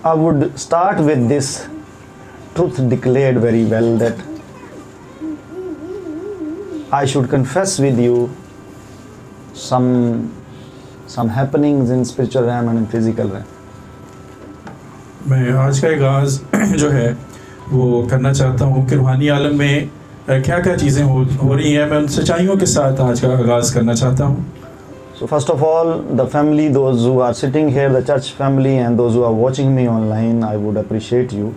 I would start with this truth declared very well, that I should confess with you some happenings in spiritual realm and in physical realm. मैं आज का आगाज़ जो है वो करना चाहता हूँ कि रूहानी आलम में क्या क्या चीज़ें हो रही हैं, मैं उन सच्चाइयों के साथ आज का आगाज़ करना चाहता हूँ। So first of all, the family, those who are sitting here, the church family, and those who are watching me online, I would appreciate you.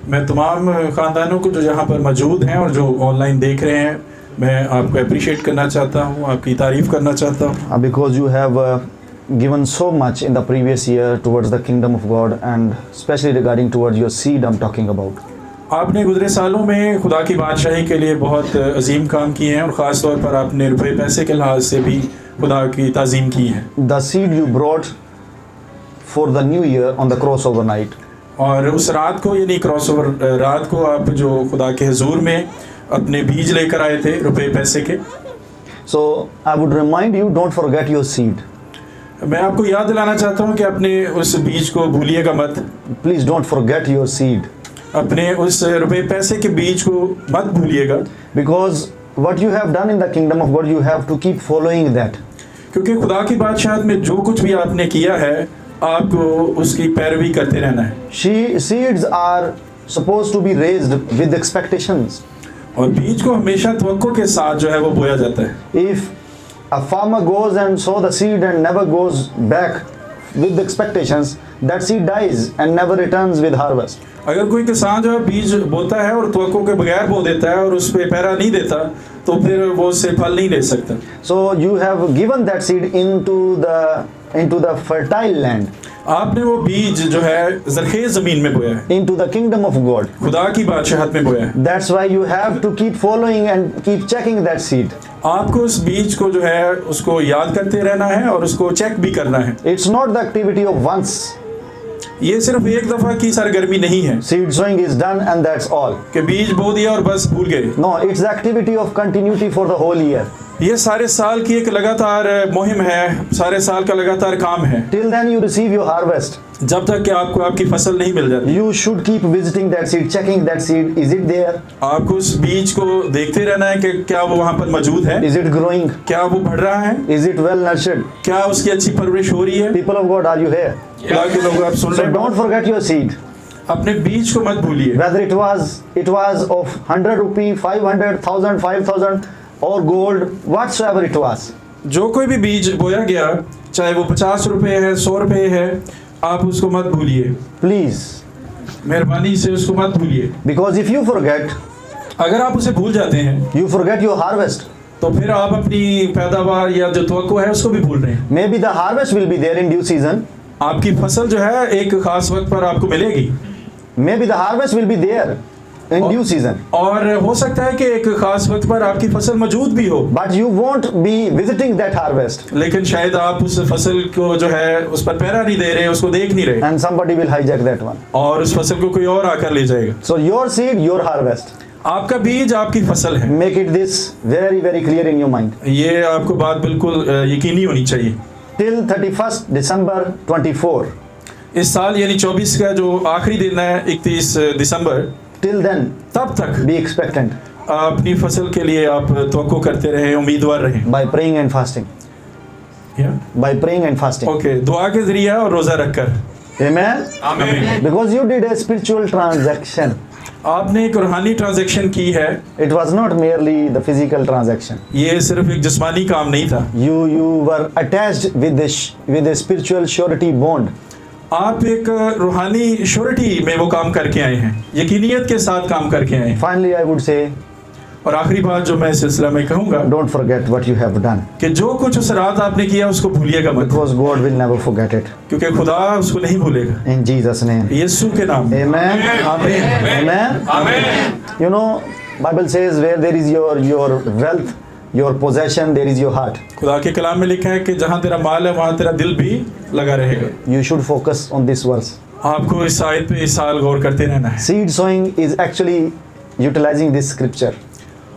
मैं तमाम ख़ानदानों को जो यहाँ पर मौजूद हैं और जो ऑनलाइन देख रहे हैं, मैं आपको अप्रिशिएट करना चाहता हूँ, आपकी तारीफ़ करना चाहता हूँ। Because you have given so much in the previous year towards the kingdom of God, and especially regarding towards your seed I'm talking about. आपने गुज़रे सालों में खुदा की बादशाही के लिए बहुत अजीम काम किए हैं और ख़ास तौर पर आपने रुपए पैसे के लिहाज से भी खुदा की ताज़ीम की है। The seed you brought for the new year on the crossover night. और उस रात को यानी क्रॉसओवर रात को आप जो खुदा के हुजूर में अपने बीज लेकर आए थे रुपए पैसे के। So I would remind you, don't forget your seed. मैं आपको याद दिलाना चाहता हूँ कि अपने उस बीज को भूलिएगा मत। Please don't forget your seed. अपने उस रुपए पैसे के बीज को मत भूलिएगा। Because what you have done in the kingdom of God, you have to keep following that. क्योंकि खुदा की बादशाहत में जो कुछ भी आपने किया है, आपको उसकी पैरवी करते रहना है। Seeds are supposed to be raised with expectations. और बीज को हमेशा तवक्को के साथ जो है वो बोया जाता है। If a farmer goes and sow the seed and never goes back with expectations, that seed dies and never returns with harvest. अगर कोई किसान जो है बीज बोता है और तवक्को के बगैर बो देता है और उस पे पैरा नहीं देता, तो फिर वो उससे फल नहीं ले सकता। So you have given that seed into the fertile land. आपने वो बीज जो है ज़रख़ेज़ ज़मीन में बोया है। Into the kingdom of God. खुदा की बादशाहत में बोया है। That's why you have to keep following and keep checking that seed. आपको उस बीज को जो है उसको याद करते रहना है और उसको चेक भी करना है। It's not the activity of once. ये सिर्फ एक दफ़ा की सरगर्मी नहीं है। Seed sowing is done and that's all. कि बीज बो दिया और बस भूल गए। No, it's the activity of continuity for the whole year. ये सारे साल की एक लगातार मुहिम है, सारे साल का लगातार काम है। Till then you receive your harvest. जब तक कि आपको आपकी फसल नहीं मिल जाती। You should keep visiting that seed, checking that seed. Is it there? आपको उस बीज को देखते रहना है कि क्या वो वहाँ पर मौजूद है। Is it growing? क्या वो बढ़ रहा है? Is it well nurtured? क्या उसकी अच्छी परवरिश हो रही है? People of God, are you here? खुदा के लोग आप सुन So रहे don't हैं? forget your seed. अपने बीज को मत भूलिए। Whether it was of 100 rupee, 500, 1000, 5000 or gold, whatsoever it was. जो कोई भी बीज बोया गया, चाहे वो 50 रुपए है, 100 रुपए है, आप उसको मत भूलिए। Please. मेहरबानी से उसको मत भूलिए। Because if you forget, अगर आप उसे भूल जाते हैं, you forget your harvest. तो फिर आप अपनी पैदावार या जो तवक्को है उसको भी भूल रहे हैं। Maybe the harvest will be there in due season. आपकी फसल जो है एक खास वक्त पर आपको मिलेगी। Maybe the harvest will be there in due season. और हो सकता है कि एक खास वक्त पर आपकी फसल मौजूद भी हो। But you won't be visiting that harvest. लेकिन शायद आप उस फसल को जो है उस पर पैरा नहीं दे रहे, उसको देख नहीं रहे। And somebody will hijack that one. और उस फसल को कोई और आकर ले जाएगा। So your seed, your harvest. आपका बीज आपकी फसल है। Make it this very, very clear in your mind. ये आपको बात बिल्कुल यकीनी होनी चाहिए। Till 31st December 24. इस साल यानी 24 का जो आखिरी दिन है 31 दिसंबर, Till then, तब तक be expectant अपनी फसल के लिए आप तवक्को करते रहें, उम्मीदवार रहें। by praying and fasting. By praying and fasting. Okay, दुआ के जरिए और रोज़ा रखकर। Amen. आमीन। Because you did a spiritual transaction. आपने एक रूहानी ट्रांजैक्शन की है। It was not merely the physical transaction. ये सिर्फ एक जिस्मानी काम नहीं था। You were attached with a spiritual surety bond. आप एक रूहानी श्योरिटी में वो काम करके आए हैं, यकीनियत के साथ काम करके आए हैं। Finally, I would say, और आखिरी बात जो मैं इस सिलसिला में कहूँगा, don't forget what you have done. कि जो कुछ उस रात आपने किया उसको भूलिएगा मत। Because God will never forget it. क्योंकि खुदा उसको नहीं भूलेगा। In Jesus' name. यीशु के नाम। Amen. Amen. आमीन। You know, Bible says where there is your wealth, your possession, there is your heart. खुदा के कलाम में लिखा है कि जहाँ तेरा माल है वहाँ तेरा दिल भी लगा रहेगा। You should focus on this verse. आपको इस आयत पे इस साल गौर करते रहना है। Seed sowing is actually utilizing this scripture.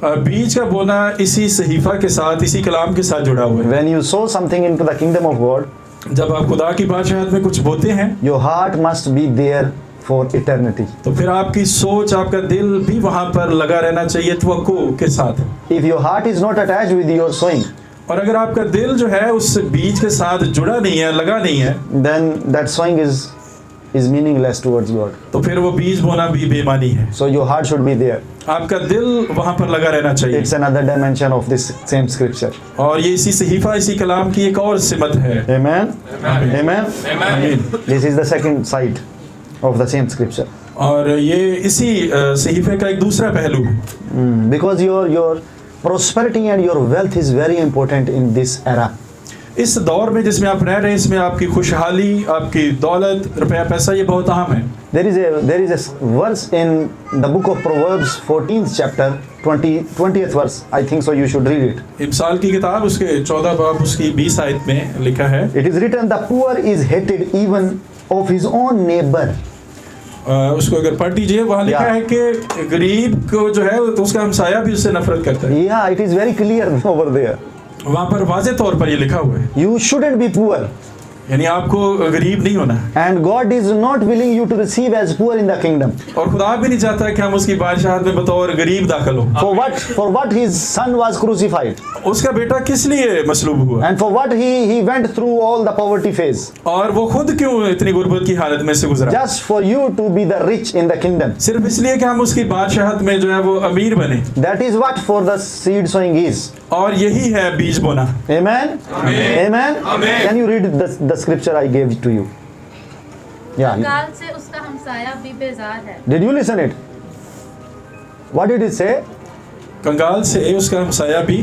बीज का बोना इसी सहीफा के साथ, इसी कलाम के साथ जुड़ा हुआ है। When you sow something into the kingdom of God, जब आप खुदा की बादशाहत में कुछ बोते हैं your heart must be there for eternity. तो फिर आपकी सोच, आपका दिल भी वहां पर लगा रहना चाहिए तवक्को के साथ। If your heart is not attached with your sowing, और अगर आपका दिल जो है उस बीज के साथ जुड़ा नहीं है, लगा नहीं है, then that sowing is meaningless towards God. तो फिर वो बीज बोना भी बेमानी है। So your heart should be there. आपका दिल वहां पर लगा रहना चाहिए। It's another dimension of this same scripture. और ये इसी सहीफा, इसी कलाम की एक और सिमत है। Amen. Amen. आमीन। This is the second side of the same scripture. और ये इसी सहीफे का एक दूसरा पहलू है। Because your prosperity and your wealth is very important in this era. इस दौर में जिसमें आप रह रहे हैं, इसमें आपकी खुशहाली, आपकी दौलत, रुपया पैसा, ये बहुत अहम है। There is a verse in the book of Proverbs 14th chapter 20th verse. I think so you should read it. इमसाल की किताब उसके 14 बाब उसकी 20 आयत में लिखा है, It is written, the poor is hated even of his own neighbor. उसको अगर पढ़ लीजिए, वहाँ लिखा Yeah. है कि गरीब को जो है तो उसका हमसाया भी उससे नफरत करता है। Yeah, it is very clear over there. वहाँ पर वाज़े तौर पर ये लिखा हुआ है, You shouldn't be poor. यानी आपको गरीब नहीं होना है। And God is not willing you to receive as poor in the kingdom. और खुदा भी नहीं चाहता कि हम उसकी बादशाहत में बतौर गरीब दाखिल हो। For what his son was crucified. उसका बेटा किस लिए मसलूब हुआ, And for what he went through all the poverty phase. और वो खुद क्यों इतनी गुर्बत की हालत में से गुजरा, Just for you to be the rich in the kingdom. सिर्फ इसलिए कि हम उसकी बादशाहत में जो है वो अमीर बने। That is what for the seed sowing is. और यही है बीज बोना। Amen? Amen? Can you read the scripture I gave to you? Yeah. काल से उसका हमसाया भी बेजार है। Did you listen it? What did it say? कंगाल से उसका हमसाया भी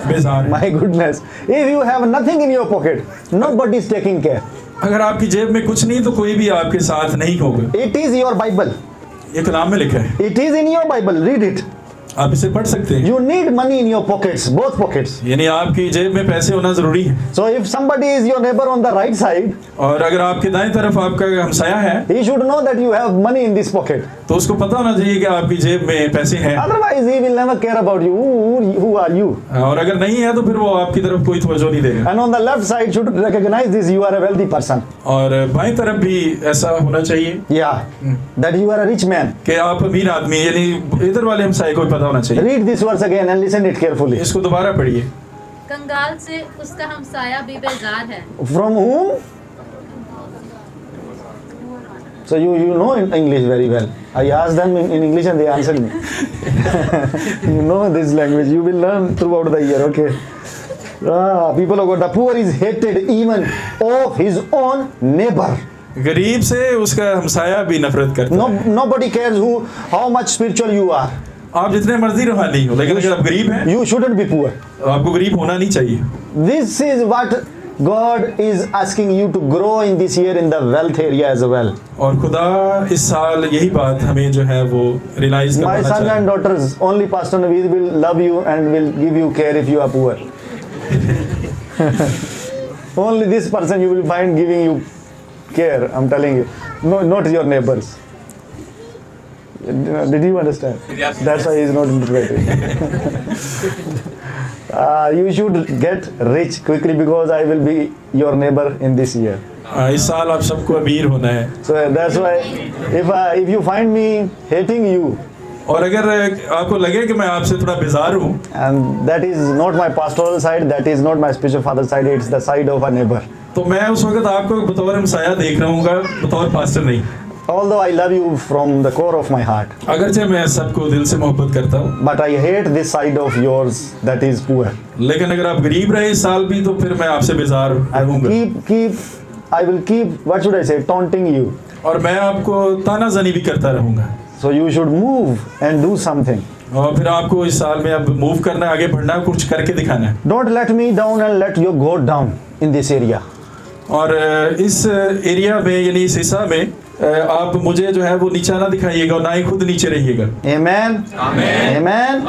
बेजार है। My goodness. If you have nothing in your pocket, nobody is taking care. अगर आपकी जेब में कुछ नहीं तो कोई भी आपके साथ नहीं होगा। It is your Bible. ये कलाम में लिखा है, It is in your Bible. Read it. आप इसे पढ़ सकते हैं। You need money in your pockets, both pockets. यानी आपकी जेब में पैसे होना जरूरी है। So if somebody is your neighbor on the right side, और अगर आपके दाएं तरफ आपका हमसाया है he should know that you have money in this pocket. तो उसको पता होना चाहिए कि आपकी जेब में पैसे हैं। Otherwise, he will never care about you. Who are you? और अगर नहीं है तो फिर वो आपकी तरफ कोई तवज्जो नहीं देगा। And on the left side, should recognize this. You are a wealthy person. और बाएं तरफ भी ऐसा होना चाहिए Yeah, that you are a rich man. कि आप अमीर आदमी, यानी इधर वाले हमसाये को भी पता होना चाहिए। Read this verse again and listen it carefully. इसको दोबारा पढ़िए। कंगाल से उसका हमसाया भी बेजार है। From whom? So you know in English very well. I asked them in English and they answered me. You know this language. You will learn throughout the year. Okay. People of God, the poor is hated even of his own neighbor. गरीब से उसका हमसाया भी नफरत करता है। Nobody cares how much spiritual you are. आप जितने मर्जी रूहानी हो, लेकिन अगर आप गरीब हैं You shouldn't be poor. तो आपको गरीब होना नहीं चाहिए। This is what God is asking you to grow in this year in the wealth area as well. और खुदा इस साल यही बात हमें जो है वो रियलाइज My करवाना sons and चाहिए। daughters, only Pastor Naveed will love you and will give you care if you are poor. Only this person you will find giving you care, I'm telling you. No, not your neighbors. Did you understand? Yes. That's why he is not interpreting. You should get rich quickly because I will be your neighbor in this year. इस साल आप सबको अमीर होना है। So that's why if you find me hating you, और अगर आपको लगे कि मैं आपसे थोड़ा बेजार हूँ, and that is not my pastoral side, that is not my spiritual father side, it's the side of a neighbor. तो मैं उस वक्त आपको बतौर हमसाया देख रहूँगा, बतौर पास्टर नहीं। Although I love you from the core of my heart, अगरचे मैं सबको दिल से मोहब्बत करता हूँ, but I hate this side of yours that is poor. लेकिन अगर आप गरीब रहे इस साल भी तो फिर मैं आपसे बेजार I will रहूँगा I will keep, what should I say, taunting you. और मैं आपको तानाज़नी भी करता रहूँगा। So you should move and do something. और फिर आपको इस साल में अब मूव करना है, आगे बढ़ना है, कुछ करके दिखाना है। Don't let me down and let you go down in this area. और इस एरिया में यानी इस हिस्सा में आप मुझे जो है वो नीचा ना दिखाइएगा और ना ही खुद नीचे रहिएगा। Amen. Amen.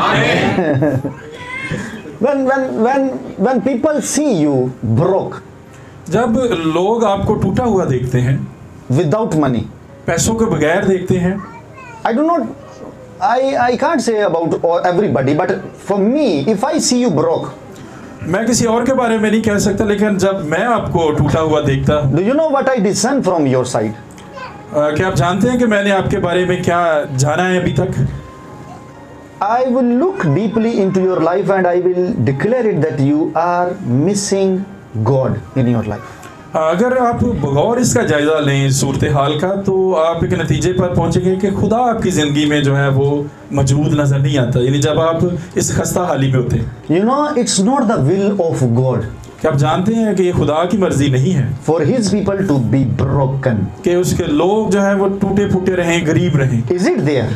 When people see you broke, जब लोग आपको टूटा हुआ देखते हैं, without money, पैसों के बगैर देखते हैं, I can't say about everybody, but for me, if I see you broke, मैं किसी और के बारे में नहीं कह सकता, लेकिन जब मैं आपको टूटा हुआ देखता हूँ, Do you know what I discern from your side? क्या आप जानते हैं कि मैंने आपके बारे में क्या जाना है अभी तक? I will look deeply into your life and I will declare it that you are missing God in your life. अगर आप बगौर इसका जायजा लें सूरत हाल का, तो आप एक नतीजे पर पहुंचेंगे कि खुदा आपकी ज़िंदगी में जो है वो मौजूद नज़र नहीं आता, यानी जब आप इस खस्ता हाली में होते हैं। You know, it's not the will of God क्या आप जानते हैं कि ये खुदा की मर्जी नहीं है for His people to be broken. कि उसके लोग जो है वो टूटे फूटे रहें, गरीब रहें? Is it there?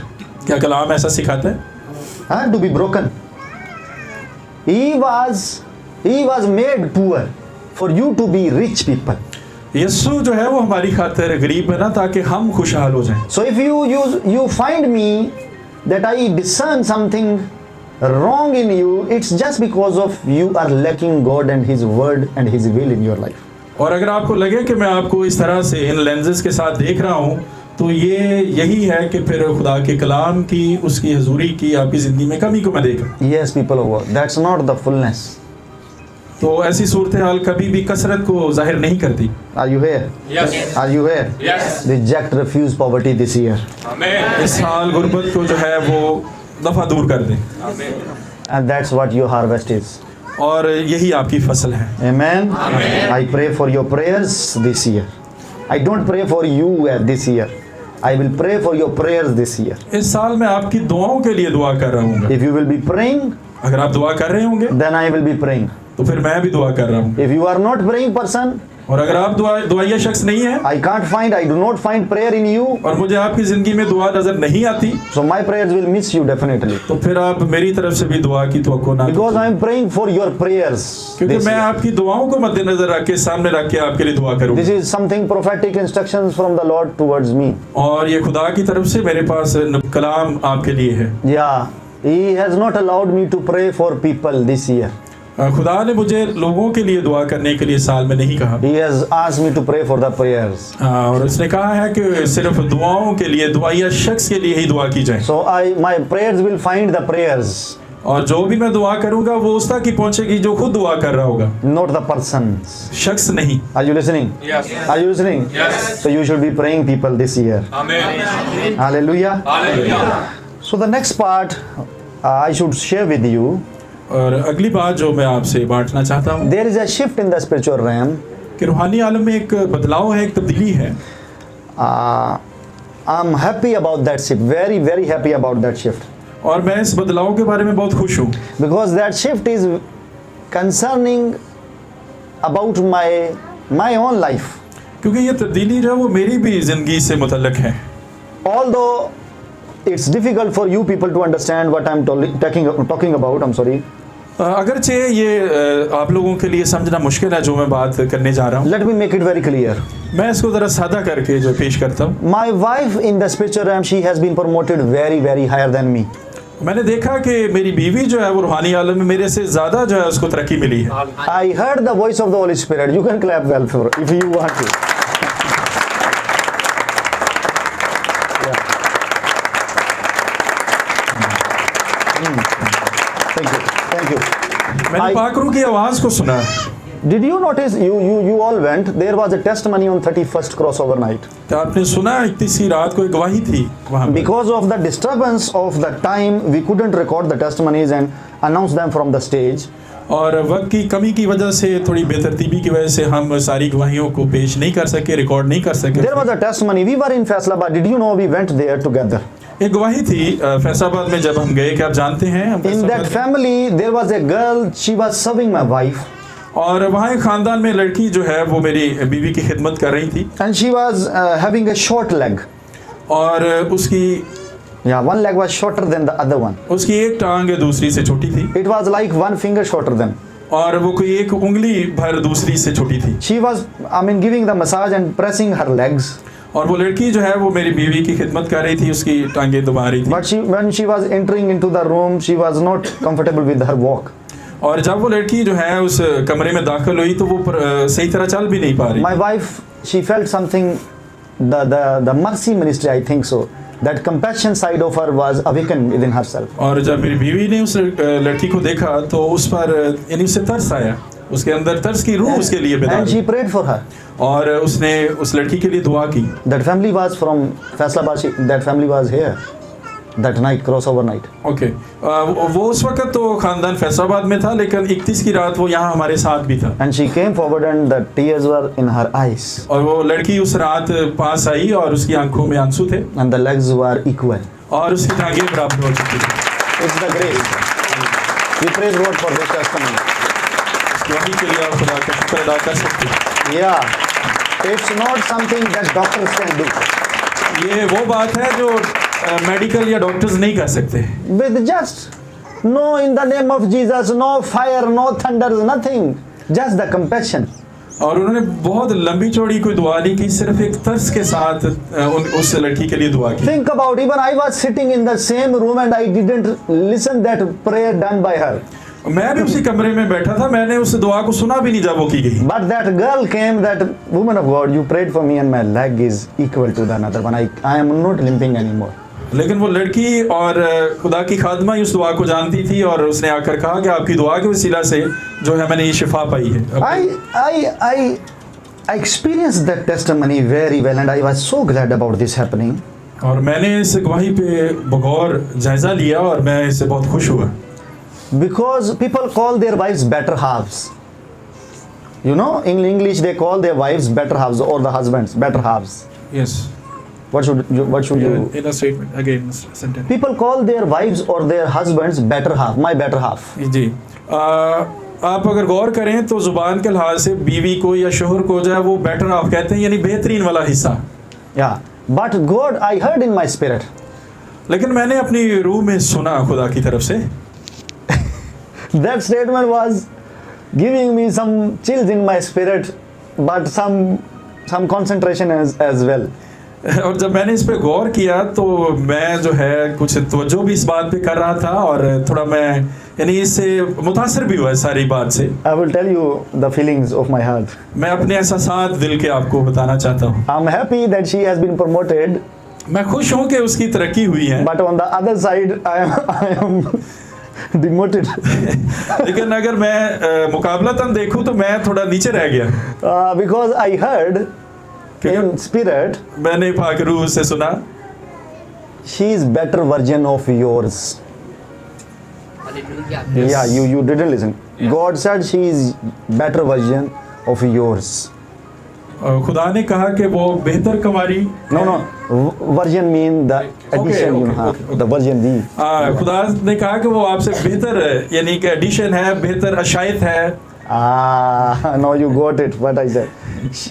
क्या कलाम ऐसा सिखाता है? To be broken. He was made poor for you to be rich people. यीशु जो है वो हमारी खातिर गरीब है ना, ताकि हम खुशहाल हो जाएं। So if you find me that I discern something wrong in you, it's just because of you are lacking God and His word and His will in your life. और अगर आपको लगे कि मैं आपको इस तरह से इन लेंसेज के साथ देख रहा हूँ, तो ये यही है कि फिर खुदा के कलाम की, उसकी हजूरी की आपकी ज़िंदगी में कमी को मैं देख रहा हूँ। Yes, people of God, that's not the fullness. तो ऐसी सूरत हाल कभी भी कसरत को जाहिर नहीं करती। Are you here? Yes. Are you here? Yes. Reject, refuse poverty this year. Amen. इस साल गुर्बत को जो है वो दफा दूर कर दें, Amen. And that's what your harvest is. और यही आपकी फसल है। Amen. Amen. I pray for your prayers this year. I don't pray for you this year. I will pray for your prayers this year. इस साल मैं आपकी दुआओं के लिए दुआ कर रहा हूँ। If you will be praying, अगर आप दुआ कर रहे होंगे then I will be praying. तो फिर मैं भी दुआ कर रहा हूँ। If you are not praying person, और अगर आप दुआइया शख्स नहीं है I do not find prayer in you, और मुझे आपकी ज़िंदगी में दुआ नज़र नहीं आती, so my prayers will miss you definitely. तो फिर आप मेरी तरफ से भी दुआ की तवक्को ना Because कीजिए। I am praying for your prayers. क्योंकि This मैं year. आपकी दुआओं को मद्देनजर रख के, सामने रख के आपके लिए दुआ करूँगा। This is something prophetic instructions from the Lord towards me. और ये खुदा की तरफ से मेरे पास कलाम आपके लिए है। Yeah, He has not allowed me to pray for people this year. खुदा ने मुझे लोगों के लिए दुआ करने के लिए साल में नहीं कहा। He has asked me to pray for the prayers. और उसने कहा है कि सिर्फ दुआओं के लिए, दुआइया शख्स के लिए ही दुआ की जाए। So my prayers will find the prayers, और जो भी मैं दुआ करूंगा वो उस तक ही पहुंचेगी जो खुद दुआ कर रहा होगा, not the persons. शख्स नहीं। Are you listening? Yes. Are you listening? Yes. So you should be praying people this year. Amen. Hallelujah. Hallelujah. So the next part I should share with you. और अगली बात जो मैं आपसे बांटना चाहता हूँ There is a shift in the spiritual realm. कि रूहानी आलम में एक बदलाव है, एक तब्दीली है। I'm happy about that shift. Very, very happy about that shift. और मैं इस बदलाव के बारे में बहुत खुश हूँ, Because that shift is concerning about my own life. क्योंकि ये तब्दीली जो है वो मेरी भी ज़िंदगी से मुतल्लिक है। Although it's difficult for you people to understand what I'm talking about. I'm sorry. अगरचे ये आप लोगों के लिए समझना मुश्किल है जो मैं बात करने जा रहा हूँ। Let me make it very clear. मैं इसको ज़रा सादा करके जो पेश करता हूँ। My wife in the spiritual realm, she has been promoted very, very higher than me. मैंने देखा कि मेरी बीवी जो है वो रूहानी आलम में मेरे से ज़्यादा जो है उसको तरक्की मिली है। I heard the voice of the Holy Spirit. You can clap well for if you want to. Yeah. Thank you. मैंने पाकरू की आवाज़ को सुना। Did you notice? You all went. There was a testimony on 31st crossover night. तो आपने सुना इतनी रात को एक गवाही थी वहाँ पे। Because of the disturbance of the time, we couldn't record the testimonies and announce them from the stage. और वक्त की कमी की वजह से, थोड़ी बेतरतीबी की वजह से हम सारी गवाहियों को पेश नहीं कर सके, रिकॉर्ड नहीं कर सके। There was a testimony. We were in Faisalabad. Did you know we went there together? एक गवाही थी फैसलाबाद में जब हम गए, कि आप जानते हैं हम In that Faisalabad- family, there was a girl. She was serving my wife, और वहाँ एक खानदान में लड़की जो है वो मेरी बीवी की खिदमत कर रही थी, and she was having a short leg. और उसकी Yeah, one leg was shorter than the other one. उसकी एक टांग दूसरी से छोटी थी, It was like one finger shorter than. और वो कोई एक उंगली भर दूसरी से छोटी थी। She was, giving the massage and pressing her legs. और वो लड़की जो है वो मेरी बीवी की खिदमत कर रही थी, उसकी टांगें दबा रही थी। But when she was entering into the room, she was not comfortable with her walk. और जब वो लड़की जो है उस कमरे में दाखिल हुई तो वो सही तरह चल भी नहीं पा रही। My wife, she felt something, the mercy ministry, I think so. that compassion side of her was awakened within herself. और जब मेरी बीवी ने उस लड़की को देखा तो उस पर यानी उसे तरस आया, उसके अंदर तरस की रूह उसके लिए बेदार And she prayed for her. और उसने उस लड़की के लिए दुआ की। That family was from Faisalabad. That family was here that night, crossover night. Okay वो उस वक्त तो खानदान फैसलाबाद में था, लेकिन 31 की रात वो यहाँ हमारे साथ भी था। And she came forward and the tears were in her eyes. और वो लड़की उस रात पास आई और उसकी आंखों में आंसू थे And the legs were equal. और उसकी टांगें बराबर हो चुकी थी। It's the grace. We praise God for this testimony. वही के लिए आप खुदा का शुक्र अदा कर सकते हैं। Yeah. It's not something that doctors can do. ये वो बात है जो मेडिकल या डॉक्टर्स नहीं कर सकते। With just no in the name of Jesus, no fire, no thunder, nothing. Just the compassion. और उन्होंने बहुत लंबी चौड़ी कोई दुआ नहीं की, सिर्फ एक तरस के साथ उस लड़की के लिए दुआ की। Think about, even I was sitting in the same room and I didn't listen that prayer done by her. मैं भी उसी कमरे में बैठा था, मैंने उस दुआ को सुना भी नहीं जब वो की गई। But that girl came, that woman of God, you prayed for me and my leg is equal to the another one. I am not limping anymore. लेकिन वो लड़की और खुदा की खादमा उस दुआ को जानती थी और उसने आकर कहा कि आपकी दुआ के वसीला से जो है मैंने ये शिफा पाई है। I experienced that testimony very well and I was so glad about this happening. और मैंने इस गवाही पे बगौर जायजा लिया और मैं इससे बहुत खुश हुआ। Because people call their wives better halves. You know, in English they call their wives better halves or the husbands better halves. Yes. What should you? In a statement again, sentence. People call their wives or their husbands better half, my better half. जी आप अगर गौर करें तो जुबान के लिहाज से बीवी को या शोहर को जो है वो बेटर हाफ कहते हैं, यानी बेहतरीन वाला हिस्सा। Yeah, but God, I heard in my spirit. लेकिन मैंने अपनी रूह में सुना खुदा की तरफ से। That statement was giving me some chills in my spirit, but some concentration as well. और जब मैंने इस पे गौर किया तो मैं जो है कुछ तवज्जो भी इस बात पे कर रहा था और थोड़ा मैं यानी इससे मुतासर भी हुआ सारी बात से। I will tell you the feelings of my heart. मैं अपने एहसासात दिल के आपको बताना चाहता हूँ। I'm happy that she has been promoted. मैं खुश हूँ कि उसकी तरक्की हुई है। But on the other side, I am demoted. लेकिन अगर मैं मुकाबलतन देखूँ तो मैं थोड़ा नीचे रह गया। Because I heard in spirit, मैंने पाक रूह से सुना, she is better version of yours. Hallelujah. Yeah, you didn't listen. God said she is better version of yours. खुदा ने कहा कि वो बेहतर Kumari. No. Version mean the addition you have. The version दी। खुदा ने कहा कि वो आपसे बेहतर यानी कि एडिशन है, बेहतर अशायत है। Now you got it. What I said.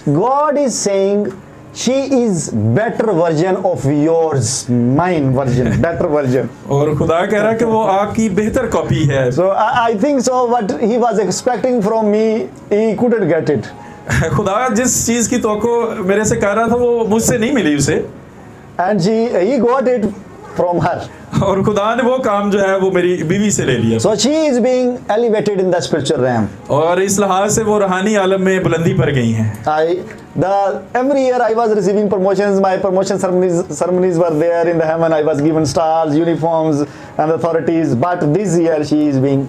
God is saying she is better version of yours, mine version, better version. और खुदा कह रहा है कि वो आपकी बेहतर कॉपी है। So I think so. What he was expecting from me, he couldn't get it. खुदा जिस चीज की तवक्को मेरे से कर रहा था वो मुझसे नहीं मिली उसे। And he got it from her. और खुदा ने वो काम जो है वो मेरी बीवी से ले लिया। So she is being elevated in the spiritual realm. और इस लिहाज से वो रूहानी आलम में बुलंदी पर गई हैं। Every year I was receiving promotions. My promotion ceremonies were there in the heaven. I was given stars, uniforms, and authorities. But this year she is being.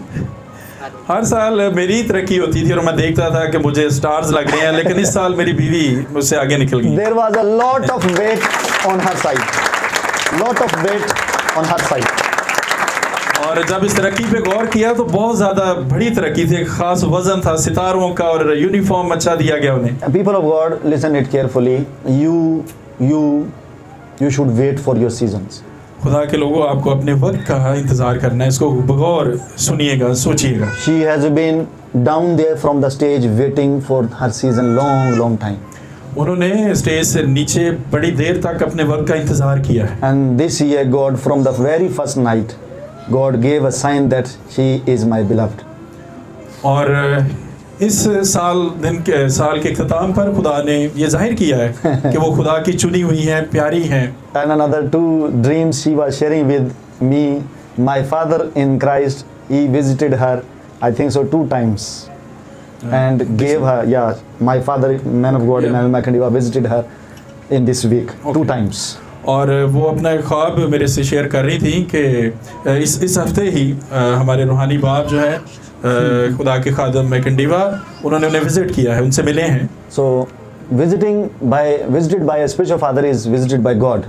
हर साल मेरी तरक्की होती थी और मैं देखता था कि मुझे स्टार्स लग रहे हैं, लेकिन इस साल मेरी बीवी मुझसे आगे निकल गई। There was a lot of weight on her side. Lot of weight on her side. और जब इस तरक्की पे गौर किया तो बहुत ज़्यादा बड़ी तरक्की थी, खास वजन था सितारों का और यूनिफॉर्म अच्छा दिया गया उन्हें। People of God, listen it carefully. You should wait for your seasons. खुदा के लोगों आपको अपने वक्त का इंतज़ार करना है, इसको बगौर सुनिएगा, सोचिएगा। She has been down there from the stage waiting for her season long time. उन्होंने स्टेज से नीचे बड़ी देर तक अपने वक्त का इंतज़ार किया है। And this year God, from the very first night, God gave a sign that she is my beloved. और इस साल के ख़त्म पर खुदा ने ये जाहिर किया है कि वो खुदा की चुनी हुई है, प्यारी हैं। And another 2 dreams she was sharing with me. My father in Christ, he visited her, I think so 2 times, and gave her. Yeah, my father, man of God, Emmanuel Makandiwa, visited her in this week 2 times. और वो अपना एक ख्वाब मेरे से share कर रही थी कि इस हफ्ते ही हमारे रूहानी बाप जो है खुदा के खादम मैकंडीवा, उन्होंने उन्हें विज़िट किया है, उनसे मिले हैं। So visited by a spiritual father is visited by God.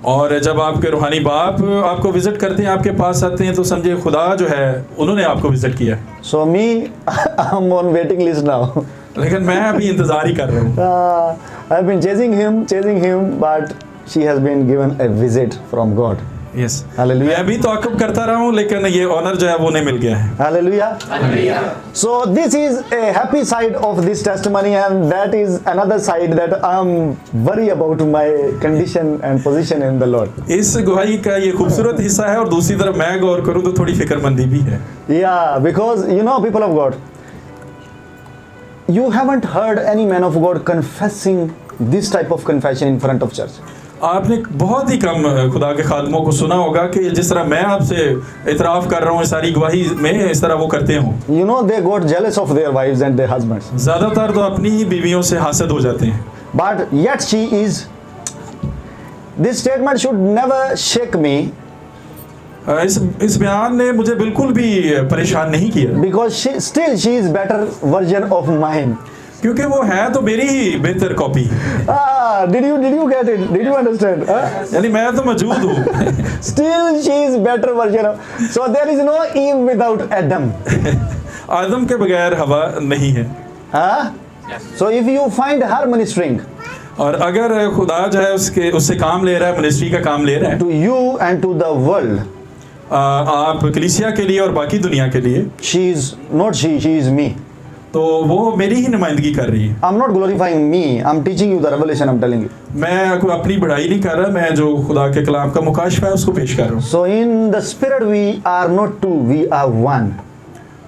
और जब आपके रूहानी बाप आपको विज़िट करते हैं, आपके पास आते हैं, तो समझे खुदा जो है उन्होंने आपको विज़िट किया। So me, I'm on waiting list now. लेकिन मैं अभी इंतज़ार ही कर रहा हूँ। I've been chasing him, but she has been given a visit from God. Yes, Hallelujah. मैं अभी तौक़ुफ़ करता रहा हूँ, लेकिन ये ऑनर जो है वो नहीं मिल गया है। Hallelujah. So this is a happy side of this testimony, and that is another side that I'm worried about my condition and position in the Lord. इस गवाही का ये खूबसूरत हिस्सा है, और दूसरी तरफ मैं गौर करूँ तो थोड़ी फिक्रमंदी भी है। Yeah, because you know, people of God, you haven't heard any man of God confessing this type of confession in front of church. आपने बहुत ही कम खुदा के खादमों को सुना होगा कि जिस तरह मैं आपसे इतराफ़ कर रहा हूँ सारी गवाही में, इस तरह वो करते हों। You know, they got jealous of their wives and their husbands. ज़्यादातर तो अपनी ही बीवियों से हासद हो जाते हैं। But yet she is. This statement should never shake me. इस बयान ने मुझे बिल्कुल भी परेशान नहीं किया, Because she is better version of mine. क्योंकि वो है तो मेरी ही बेहतर copy. Did you get it? Did you understand? यानी मैं तो मौजूद हूँ। Still she is better version of. So there is no Eve without Adam. आदम के बगैर हवा नहीं है। So if you find her ministering और अगर खुदा जो है उससे काम ले रहा है, मिनिस्ट्री का काम ले रहा है, to you and to the world, आप कलीसिया के लिए और बाकी दुनिया के लिए, she is me. तो वो मेरी ही नुमाइंदगी कर रही है। I'm not glorifying me. I'm teaching you the revelation. I'm telling you. मैं कोई अपनी बढ़ाई नहीं कर रहा, मैं जो खुदा के कलाम का मुकाशफा है उसको पेश कर रहा हूँ। So in the spirit we are not two, we are one.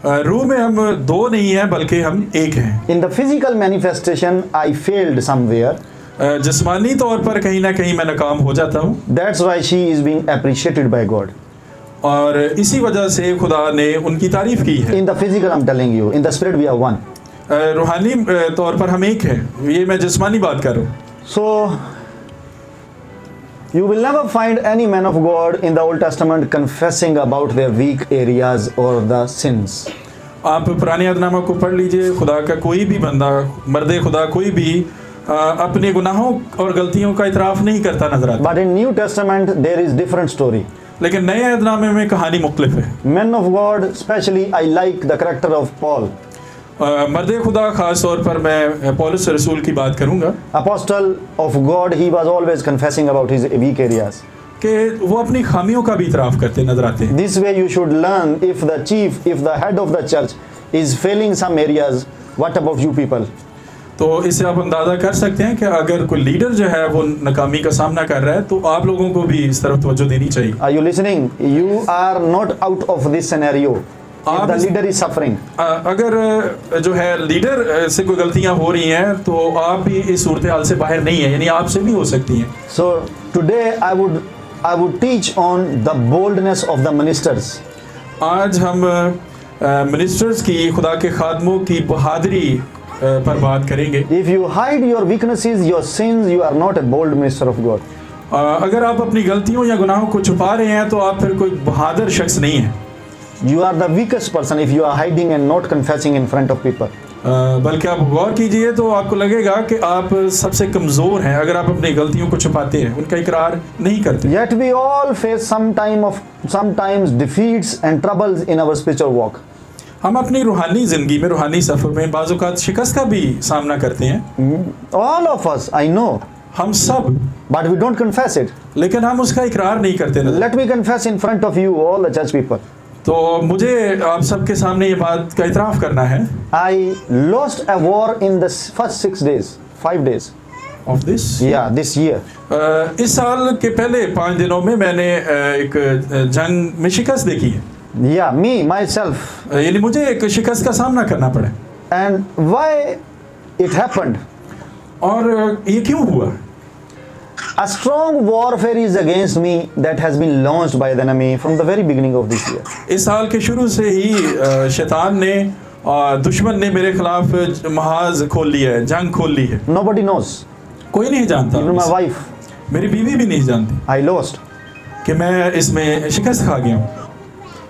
रूह में हम दो नहीं हैं, बल्कि हम एक हैं। In the physical manifestation, I failed somewhere. जिस्मानी तौर पर कहीं ना कहीं मैं नाकाम हो जाता हूँ। That's why she is being appreciated by God. और इसी वजह से खुदा ने उनकी तारीफ की है। In the physical, I'm telling you. In the spirit, we are one. रूहानी तौर पर हम एक हैं, ये मैं जिस्मानी बात कर रहा हूँ। So you will never find any man of God in the Old Testament confessing about their weak areas or the sins. आप पुराने अहदनामा को पढ़ लीजिए, खुदा का कोई भी बंदा, मर्द खुदा कोई भी अपने गुनाहों और गलतियों का इतराफ़ नहीं करता नजर आता। But in New Testament, there is different story. लेकिन नए अहदनामे में कहानी मुख्तलिफ है। Men of God, especially I like the character of Paul. मर्द खुदा खास तौर पर मैं पौलुस रसूल की बात करूंगा। Apostle of God, he was always confessing about his weak areas. कि वो अपनी खामियों का भी इतराफ़ करते नजर आते हैं। This way you should learn, if the head of the church is failing some areas, what about you people? तो इससे आप अंदाज़ा कर सकते हैं कि अगर कोई लीडर जो है वो नाकामी का सामना कर रहा है, तो आप लोगों को भी इस तरफ तवज्जो देनी चाहिए। Are you listening? You are not out of this scenario. If the leader is suffering. अगर जो है लीडर से कोई गलतियां हो रही हैं, तो आप भी इस सूरत हाल से बाहर नहीं है, यानी आपसे भी हो सकती हैं। So today I would teach on the boldness of the ministers. आज हम मिनिस्टर्स की, खुदा के खादमों की बहादुरी पर बात करेंगे। If you hide your weaknesses, your sins, you are not a bold minister of God. अगर आप अपनी गलतियों या गुनाहों को छुपा रहे हैं, तो आप फिर कोई बहादुर शख्स नहीं हैं। You are the weakest person if you are hiding and not confessing in front of people. बल्कि आप गौर कीजिए तो आपको लगेगा कि आप सबसे कमज़ोर हैं अगर आप अपनी गलतियों को छुपाते हैं, उनका इकरार नहीं करते। Yet we all face sometimes defeats and troubles in our spiritual walk. हम अपनी रूहानी ज़िंदगी में, रूहानी सफ़र में बाज़ औक़ात शिकस्त का भी सामना करते हैं। All of us, I know. हम सब, But we don't confess it. लेकिन हम उसका इकरार नहीं करते। Let me confess in front of you, all the church people. तो मुझे आप सबके सामने ये बात का इतराफ़ करना है। I lost a war in the first 5 days. Of this? Yeah, this year. इस साल के पहले 5 दिनों में मैंने एक जंग में शिकस्त देखी है। Yeah, me, myself. यानी मुझे एक शिकस्त का सामना करना पड़ा। And why it happened? और ये क्यों हुआ? A strong warfare is against me that has been launched by the enemy from the very beginning of this year. इस साल के शुरू से ही शैतान ने, दुश्मन ने मेरे खिलाफ महाज खोल लिया है, जंग खोल ली है। Nobody knows. कोई नहीं जानता। Even my wife. मेरी बीवी भी नहीं जानती I lost. कि मैं इसमें शिकस्त खा गया हूँ।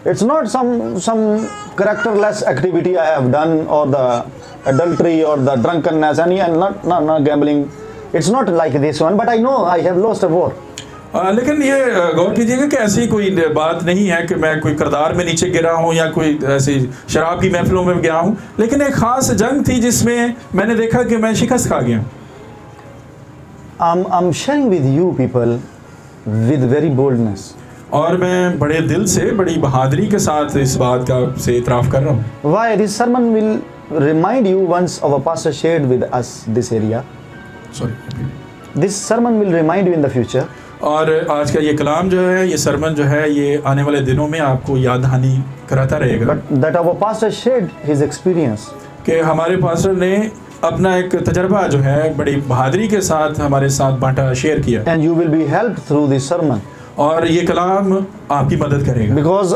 It's not some characterless activity I have done, or the adultery or the drunkenness, and not gambling. It's not like this one, but I know I have lost a war. लेकिन ये गौर कीजिएगा कि ऐसी कोई बात नहीं है कि मैं कोई किरदार में नीचे गिरा हूँ या कोई ऐसी शराब की महफिलों में गया हूँ, लेकिन एक ख़ास जंग थी जिसमें मैंने देखा कि मैं शिकस्त खा गया। I'm sharing with you people with very boldness. और मैं बड़े दिल से, बड़ी बहादुरी के साथ इस बात का से इतराफ़ कर रहा हूँ। Why? This sermon will remind you, once our pastor shared with us this area. Sorry. This sermon will remind you in the future. और आज का ये कलाम जो है, ये सरमन जो है, ये आने वाले दिनों में आपको याद दहानी कराता रहेगा। But that our pastor shared his experience. कि हमारे पास्टर ने अपना एक तजर्बा जो है बड़ी बहादुरी के साथ हमारे साथ बांटा, शेयर किया। And you will be helped through this sermon. और ये कलाम आपकी मदद करेगा। Because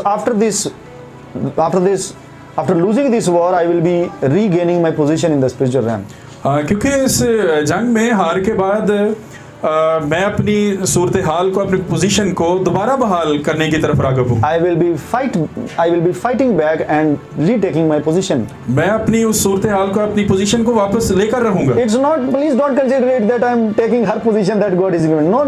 after losing this war, I will be regaining my position in the spiritual realm. क्योंकि इस जंग में हार के बाद मैं अपनी सूरत हाल को, अपनी पोजीशन को दोबारा बहाल करने की तरफ राग़िब हूँ। I will be fighting back and retaking my position. मैं अपनी उस सूरत हाल को, अपनी पोजीशन को वापस लेकर रहूँगा। It's not, please don't consider it that I'm taking her position that God is given. No,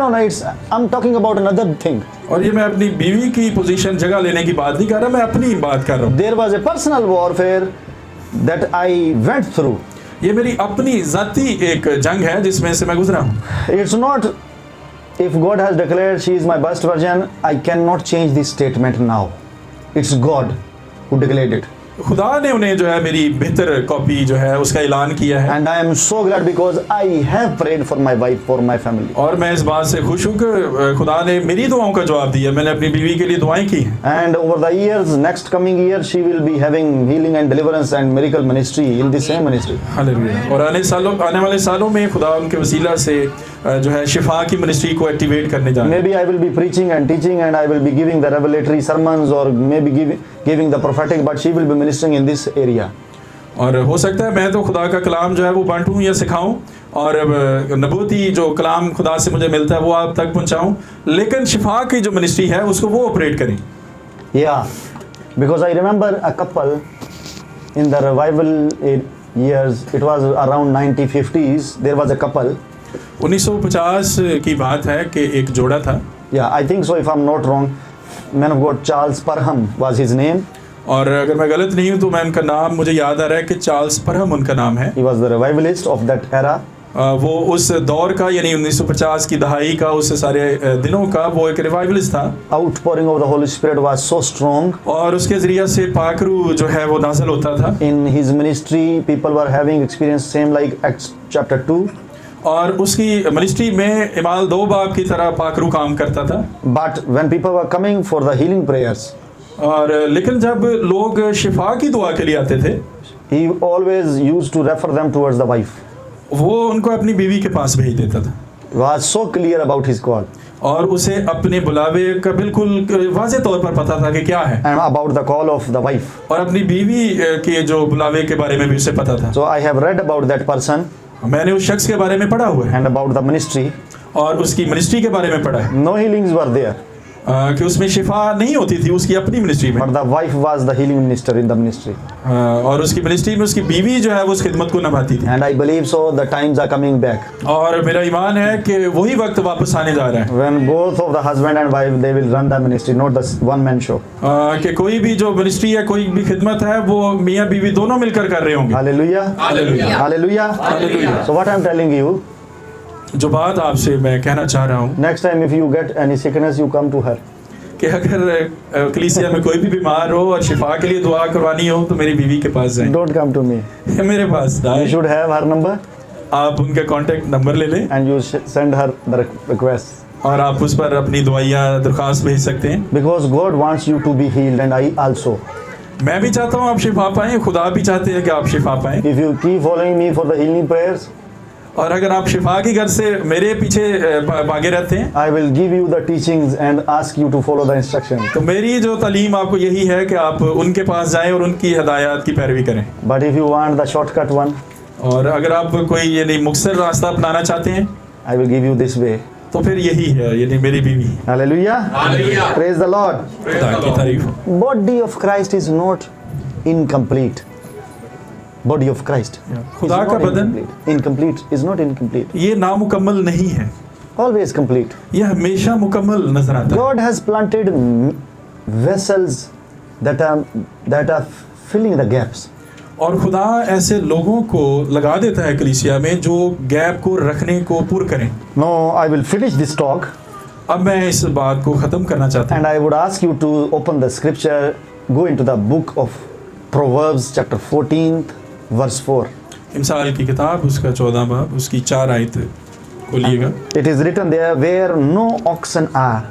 I'm talking about another thing. और ये मैं अपनी बीवी की पोजीशन, जगह लेने की बात नहीं कर रहा, मैं अपनी बात कर रहा हूँ। There was a personal warfare that I went through. ये मेरी अपनी ज़ाती एक जंग है जिसमें से मैं गुजरा हूँ। It's not, if God has declared she is my best version, I cannot change this statement now. It's God who declared it. खुदा ने उन्हें जो है मेरी बेहतर कॉपी जो है उसका ऐलान किया है। And I am so glad because I have prayed for my wife, for my family. और मैं इस बात से खुश हूँ कि खुदा ने मेरी दुआओं का जवाब दिया, मैंने अपनी बीवी के लिए दुआएं की हैं। And over the years, next coming year, she will be having healing and deliverance and miracle ministry in the same ministry. Hallelujah. और आने वाले सालों में खुदा उनके वसीला से जो है शिफा की मिनिस्ट्री को एक्टिवेट करने जा रहा है। Maybe I will be preaching and teaching and I will be giving the revelatory sermons, or maybe giving the prophetic, but she will be ministering in this area. और हो सकता है मैं तो खुदा का कलाम जो है वो बांटूं या सिखाऊं, और नबूती जो कलाम खुदा से मुझे मिलता है वो आप तक पहुंचाऊं, लेकिन शिफा की जो मिनिस्ट्री है उसको वो ऑपरेट करें। Yeah, because I remember a couple in the revival years, it was around 1950s, there was a couple. 1950 की बात है कि एक जोड़ा था। Yeah, I think so, if I'm not wrong. Man of God Charles Parham was his name. और अगर मैं गलत नहीं हूँ तो मैं उनका नाम, मुझे याद आ रहा है कि चार्ल्स परहम उनका नाम है। He was the revivalist of that era. वो उस दौर का, यानी 1950 की दहाई का, उस सारे दिनों का वो एक रिवाइवलिस्ट था। Outpouring of the Holy Spirit was so strong. और उसके ज़रिए से पाकरू जो है वो नाज़िल होता था। In his ministry, people were having experience same like Acts chapter 2. और उसकी मिनिस्ट्री में इमाल 2 बाब की तरह पाकरू काम करता था। But when people were coming for the healing prayers, और लेकिन जब लोग शिफा की दुआ के लिए आते थे, he always used to refer them towards the wife. वो उनको अपनी बीवी के पास भेज देता था। Was so clear about his call. और उसे अपने बुलावे का बिल्कुल वाज़े तौर पर पता था कि क्या है। And about the call of the wife. और अपनी बीवी के जो बुलावे के बारे में भी उसे पता था। So I have read about that person. मैंने उस शख्स के बारे में पढ़ा हुआ है And about the ministry. और उसकी मिनिस्ट्री के बारे में पढ़ा है। No healings were there. कि उसमें शिफा नहीं होती थी उसकी अपनी मिनिस्ट्री में। But the wife was the healing minister in the ministry. और उसकी मिनिस्ट्री में उसकी बीवी जो है वो उस खिदमत को निभाती थी। And I believe so the times are coming back. और मेरा ईमान है कि वही वक्त वापस आने जा रहा है। When both of the husband and wife they will run the ministry, not the one man show. कि कोई भी जो मिनिस्ट्री है, कोई भी खिदमत है, वो मियाँ बीवी दोनों मिलकर कर रहे होंगे। Hallelujah. Hallelujah. Hallelujah. Hallelujah. So what I'm telling you, जो बात आपसे मैं कहना चाह रहा हूँ next time if you get any sickness, you come to her. कि अगर कलीसिया में कोई भी बीमार हो और शिफा के लिए दुआ करवानी हो तो मेरी बीवी के पास जाएं। Don't come to me. मेरे पास You आए। should have her number आप उनका कांटेक्ट नंबर ले लें and you send her the request. और आप उस पर अपनी दुआइयाँ दरख्वास्त भेज सकते हैं। Because God wants you to be healed and I also. मैं भी चाहता हूँ आप शिफा पाएं, खुदा भी चाहते हैं कि आप शिफा पाएं। If you keep following me for the healing prayers, और अगर आप शिफा की घर से मेरे पीछे भागे रहते हैं I will give you the teachings and ask you to follow the instructions. तो मेरी जो तालीम आपको यही है कि आप उनके पास जाएं और उनकी हदायत की पैरवी करें। But if you want the shortcut one, और अगर आप कोई यानी मुख्तसर रास्ता अपनाना चाहते हैं I will give you this way. तो फिर यही है, यानी मेरी बीवी। Hallelujah. Hallelujah. Praise the Lord. Praise खुदा the की Lord. तारीफ हो। Body of Christ is not incomplete. Body of Christ. खुदा is का not बदन incomplete. Incomplete is not incomplete. ये नामुकम्मल नहीं है, Always complete. ये हमेशा मुकम्मल नजर आता है। God has planted vessels that are filling the gaps. और खुदा ऐसे लोगों को लगा देता है कलीसिया में जो गैप को रखने को पूर्ण करें। Now I will finish this talk अब मैं इस बात को ख़त्म करना चाहता हूँ। and I would ask you to open the scripture, go into the book of Proverbs chapter 14 verse 4. इमसाल की किताब उसका 14 बाब उसकी 4 आयत खोलिएगा। It is written there, where no oxen are,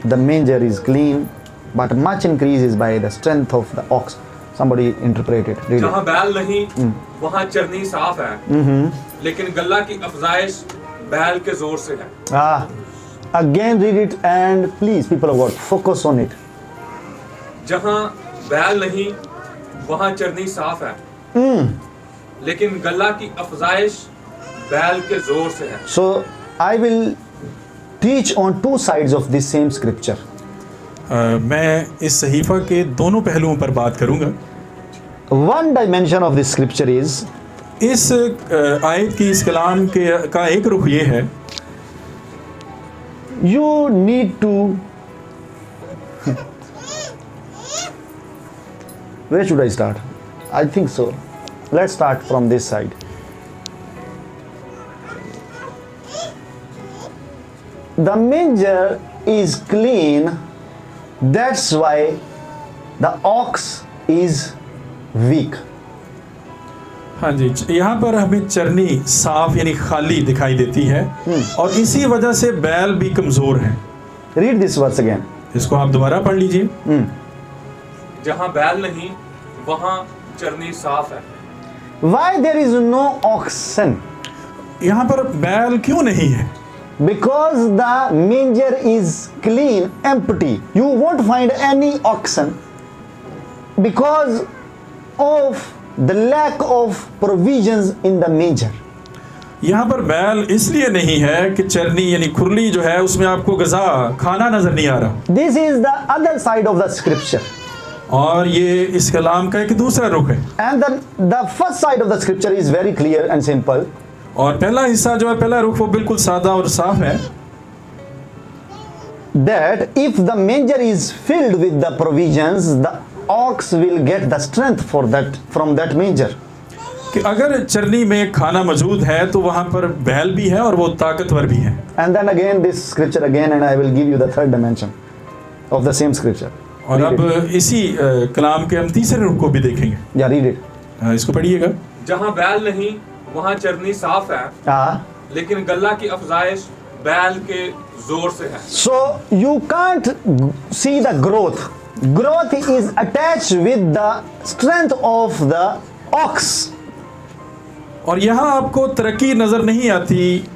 the manger is clean, but much increase is by the strength of the ox. Somebody interpret it. Read जहाँ it. बैल नहीं वहाँ चरनी साफ है, लेकिन गल्ला की अफजाइश बैल के जोर से है। Again read it and please people of God focus on it. जहाँ बैल नहीं वहाँ चरनी साफ है, लेकिन गल्ला की अफजाइश बैल के जोर से है। So I will teach on two sides of this same scripture. मैं इस सहीफा के दोनों पहलुओं पर बात करूंगा। One dimension of this scripture is इस आयत की इस कलाम के का एक रुख ये है, you need to where should I start? I think so. Let's start from this side. The manger is clean, that's why the ox is weak. हाँ जी, यहाँ पर हमें चरनी साफ यानी खाली दिखाई देती है और इसी वजह से बैल भी कमज़ोर हैं। Read this verse again. इसको आप दोबारा पढ़ लीजिए। जहाँ बैल नहीं वहाँ चरनी साफ है। Why there is no oxen? यहाँ पर बैल क्यों नहीं है? Because the manger is clean, empty. You won't find any oxen because of the lack of provisions in the manger. यहाँ पर बैल इसलिए नहीं है कि चरनी यानी खुरली जो है उसमें आपको गज़ा खाना नजर नहीं आ रहा। This is the other side of the scripture. और ये इस कलाम का एक दूसरा रुख है। And the first side of the scripture is very clear and simple. और पहला हिस्सा जो है, पहला रुख वो बिल्कुल सादा और साफ है। That if the manger is filled with the provisions, the ox will get the strength from that manger. कि अगर चरनी में खाना मौजूद है तो वहाँ पर बैल भी है और वो ताकतवर भी है। And then again this scripture again, and I will give you the third dimension of the same scripture. और Read अब इसी कलाम के हम तीसरे रुख को भी देखेंगे। Yeah, read it. इसको पढ़िएगा। जहाँ बैल नहीं वहाँ चरनी साफ है, लेकिन गल्ला की अफजाइश बैल के जोर से है। So you can't see the growth. Growth is attached with the strength of the ox. और यहाँ आपको तरक्की नजर नहीं आती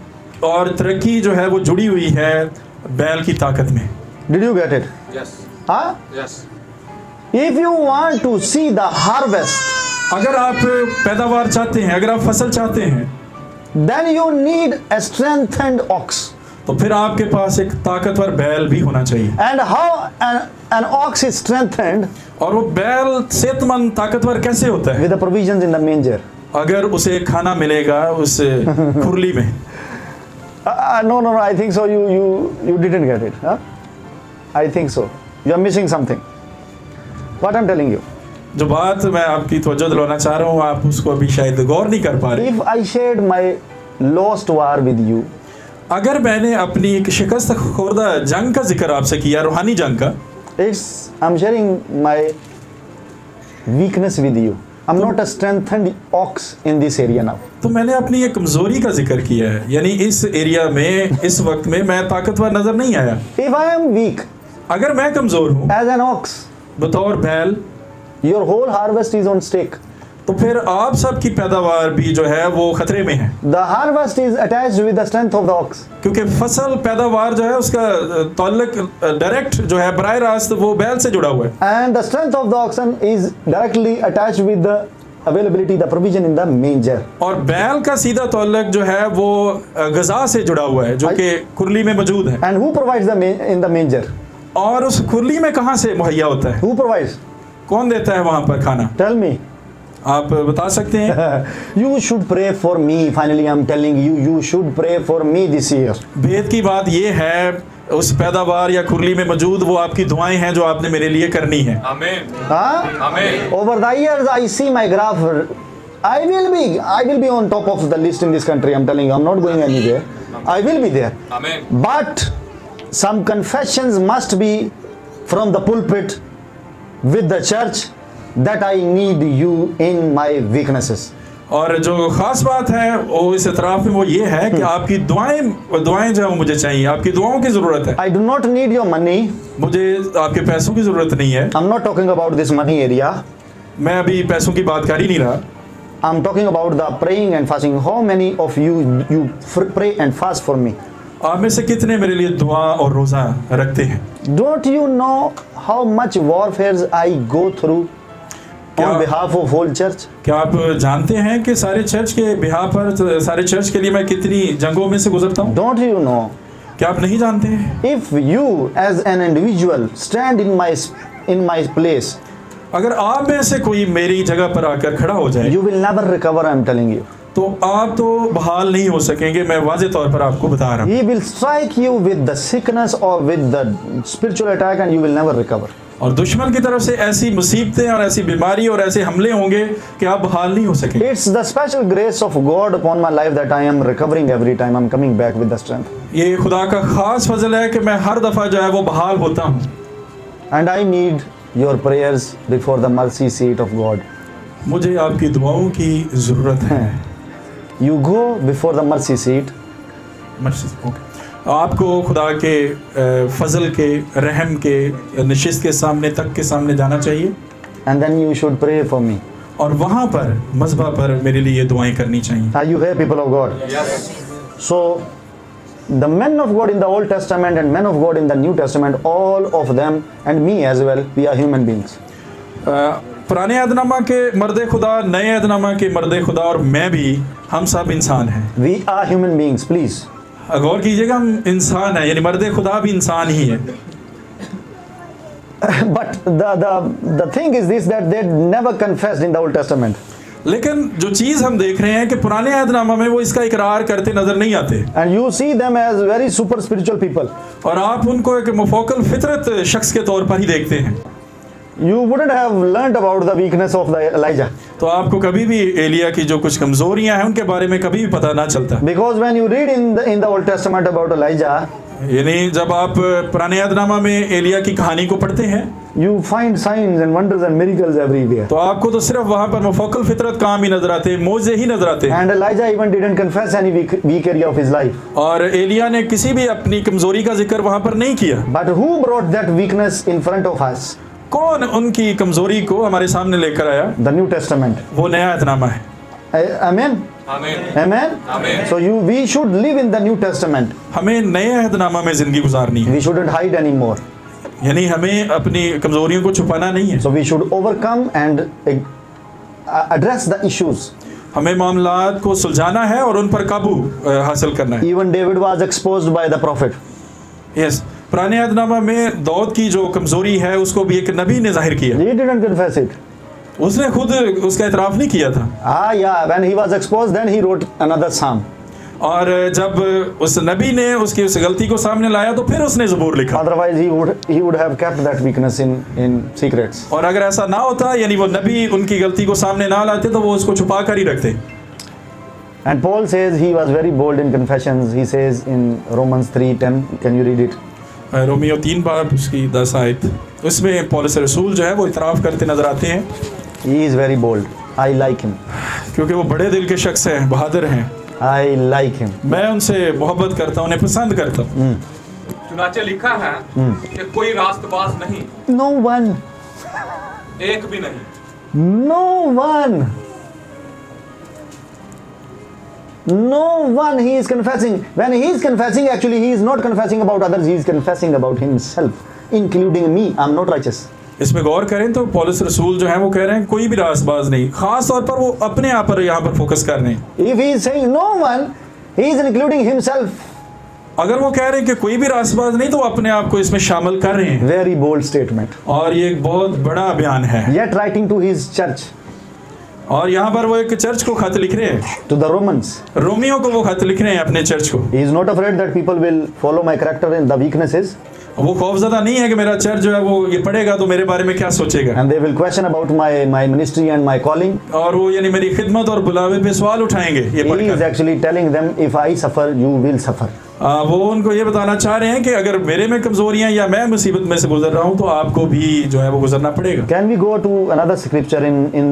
और तरक्की जो है वो जुड़ी हुई है बैल की ताकत में। Did you get it? Yes, Huh? yes. If you want to see the harvest, अगर आप पैदावार चाहते हैं, अगर आप फसल चाहते हैं, then you need a strengthened ox. तो फिर आपके पास एक ताकतवर बैल भी होना चाहिए। And how an ox is strengthened? और वो बैल सेहतमंद ताकतवर कैसे होता है? With the provisions in the manger. अगर उसे खाना मिलेगा उस खुरली में। No, I think so. You didn't get it. Huh? I think so. You are missing something. What I'm telling you. जो बात मैं आपकी तवज्जो दिलवाना चाह रहा हूँ आप उसको अभी शायद गौर नहीं कर पा रहे। If I shared my lost war with you, अगर मैंने अपनी एक शिकस्त खुर्दा जंग का जिक्र आपसे किया, रूहानी जंग का, I'm sharing my weakness with you. I'm not a strengthened ox in this area now. तो मैंने अपनी एक कमजोरी का जिक्र किया है, यानी इस एरिया में इस वक्त में मैं ताकतवर नजर नहीं आया। If I am weak अगर मैं कमजोर हूँ as an ox, बतौर बैल, your whole harvest is on stake. तो फिर आप सब की पैदावार भी जो है वो खतरे में है। The harvest is attached with the strength of the ox. क्योंकि फसल पैदावार जो है उसका ताल्लुक डायरेक्ट जो है बराह रास्त वो बैल से जुड़ा हुआ है। And the strength of the oxen is directly attached with the availability, the provision in the manger. और बैल का सीधा तल्लुक जो है वो गज़ा से जुड़ा हुआ है जो कि खुरली में मौजूद है। And who provides in the manger? और उस खुरली में कहाँ से मुहैया होता है? Who provides? कौन देता है वहाँ पर खाना? Tell me. आप बता सकते हैं? You should pray for me. Finally, I'm telling you, you should pray for me this year. भेद की बात ये है, उस पैदावार या खुरली में मौजूद वो आपकी दुआएं हैं जो आपने मेरे लिए करनी है। आमीन Huh? आमीन। Over the years, I see my graph. I will be on top of the list in this country. I'm telling you, I'm not going anywhere. I will be there. आमीन। But some confessions must be from the pulpit with the church that I need you in my weaknesses. और जो खास बात है वो इस इतराफ़ में वो ये है कि आपकी दुआएं जो है वो मुझे चाहिए, आपकी दुआओं की ज़रूरत है। I do not need your money. मुझे आपके पैसों की ज़रूरत नहीं है। I'm not talking about this money area. मैं अभी पैसों की बात कर ही नहीं रहा। I'm talking about the praying and fasting. How many of you pray and fast for me? आप में से कितने मेरे लिए दुआ और रोज़ा रखते हैं? Don't you know how much warfare I go through on behalf of whole church? क्या आप जानते हैं कि सारे चर्च के बिहार पर, सारे चर्च के लिए मैं कितनी जंगों में से गुजरता हूँ? Don't you know? क्या आप नहीं जानते हैं? If you as an individual stand in my place, अगर आप में से कोई मेरी जगह पर आकर खड़ा हो जाए, you will never recover. I'm telling you. तो आप तो बहाल नहीं हो सकेंगे। मैं वाज़े तौर पर आपको बता रहा हूँ। He will strike you with the sickness or with the spiritual attack, and you will never recover. और दुश्मन की तरफ से ऐसी मुसीबतें और ऐसी बीमारी और ऐसे हमले होंगे कि आप बहाल नहीं हो सकेंगे। It's the special grace of God upon my life that I am recovering every time. I'm coming back with the strength. ये खुदा का खास फजल है कि मैं हर दफ़ा जो है वो बहाल होता हूँ। And I need your prayers before the mercy seat of God. मुझे आपकी दुआओं की ज़रूरत है। You go before the mercy seat. आपको खुदा के फजल के, रहम के, नशिस्त के सामने तक के सामने जाना चाहिए। And then you should pray for me. और वहाँ पर मज़बा पर मेरे लिए दुआएं करनी चाहिए। Are you here, people of God? Yes. So, the men of God in the Old Testament and men of God in the New Testament, all of them and me as well, we are human beings. पुराने अहदनामा के मर्द खुदा, नए अहदनामा के मर्द खुदा और मैं भी, हम सब इंसान हैं। We are human beings, please. गौर कीजिएगा, हम इंसान हैं, यानी मर्द खुदा भी इंसान ही है। But the thing is this, that they never confessed in the Old Testament. लेकिन जो चीज़ हम देख रहे हैं कि पुराने अहदनामा में वो इसका इकरार करते नजर नहीं आते। And you see them as very super spiritual people. और आप उनको एक मुफक्किल फितरत शख्स के तौर पर ही देखते हैं। You wouldn't have learned about the weakness of the Elijah. तो आपको कभी भी एलिया की जो कुछ कमजोरियां हैं उनके बारे में कभी भी पता ना चलता। Because when you read in the Old Testament about Elijah, यानी जब आप पुराने अहदनामा में एलिया की कहानी को पढ़ते हैं, you find signs and wonders and miracles everywhere. तो आपको तो सिर्फ वहाँ पर मुफक्किल फितरत काम ही नजर आते हैं, मौजे ही नजर आते हैं। And Elijah even didn't confess any weak area of his life. और एलिया ने किसी भी अपनी कमजोरी का जिक्र वहाँ पर नहीं किया। But who brought that weakness in front of us? कौन उनकी कमजोरी को हमारे सामने लेकर आया? The New Testament. वो नया अहदनामा है। Amen. आमीन। Amen. Amen. So we should live in the New Testament. हमें नए अहदनामा में जिंदगी गुजारनी है, We shouldn't hide anymore. यानी हमें अपनी कमजोरियों को छुपाना नहीं है। So we should overcome and address the issues. हमें मामलात को सुलझाना है और उन पर काबू हासिल करना है। Even David was exposed by the prophet. Yes, पुराने अहदनामा में दाऊद की जो कमजोरी है उसको भी एक नबी ने जाहिर किया। He didn't confess it. उसने खुद उसका इतराफ नहीं किया था। Yeah, when he was exposed, then he wrote another psalm. और जब उस नबी ने उसकी उस गलती को सामने लाया तो फिर उसने ज़बूर लिखा। Otherwise, he would have kept that weakness in secrets. और अगर ऐसा ना होता, यानी वो नबी उनकी गलती को सामने ना लाते, तो वो उसको छुपा कर ही रखते। And Paul says he was very bold in confessions. He says in Romans 3:10, can you read it? Romeo 3 बाब उसकी 10 आयत, उसमें पौलुस रसूल जो है वो इतराफ़ करते नजर आते हैं। He is very bold. I like him. क्योंकि वो बड़े दिल के शख्स हैं, बहादुर हैं। I like him. मैं उनसे मोहब्बत करता हूँ, उन्हें पसंद करता हूँ। चुनाचे लिखा है कि कोई रास्तबाज नहीं, No one. एक भी नहीं। No one. No one. He is confessing. When he is confessing, actually he is not confessing about others. He is confessing about himself, including me. I'm not righteous. इसमें गौर करें तो पौलुस रसूल जो है वो कह रहे हैं कोई भी रासबाज नहीं, खास तौर पर वो अपने आप पर यहाँ पर फोकस कर रहे हैं। If he is saying no one, he is including himself. अगर वो कह रहे हैं कि कोई भी रासबाज नहीं तो वो अपने आप को इसमें शामिल कर रहे हैं। Very bold statement. और ये एक बहुत बड़ा बयान है। Yet writing to his church, और यहाँ पर वो एक चर्च को खत लिख रहे हैं, to the Romans. रोमियो को वो खत लिख रहे हैं अपने चर्च को। He is not afraid that people will follow my character in the weaknesses वो खौफज़दा नहीं है कि मेरा चर्च जो है वो ये पढ़ेगा तो मेरे बारे में क्या सोचेगा, and they will question about my ministry and my calling. और वो यानी मेरी खिदमत और बुलावे पे सवाल उठाएंगे ये He is पढ़कर। actually telling them, if I suffer, you will suffer. वो उनको ये बताना चाह रहे हैं कि अगर मेरे में कमजोरियां या मैं मुसीबत में से गुजर रहा हूँ तो आपको भी जो है वो गुजरना पड़ेगा। Can we go to another scripture in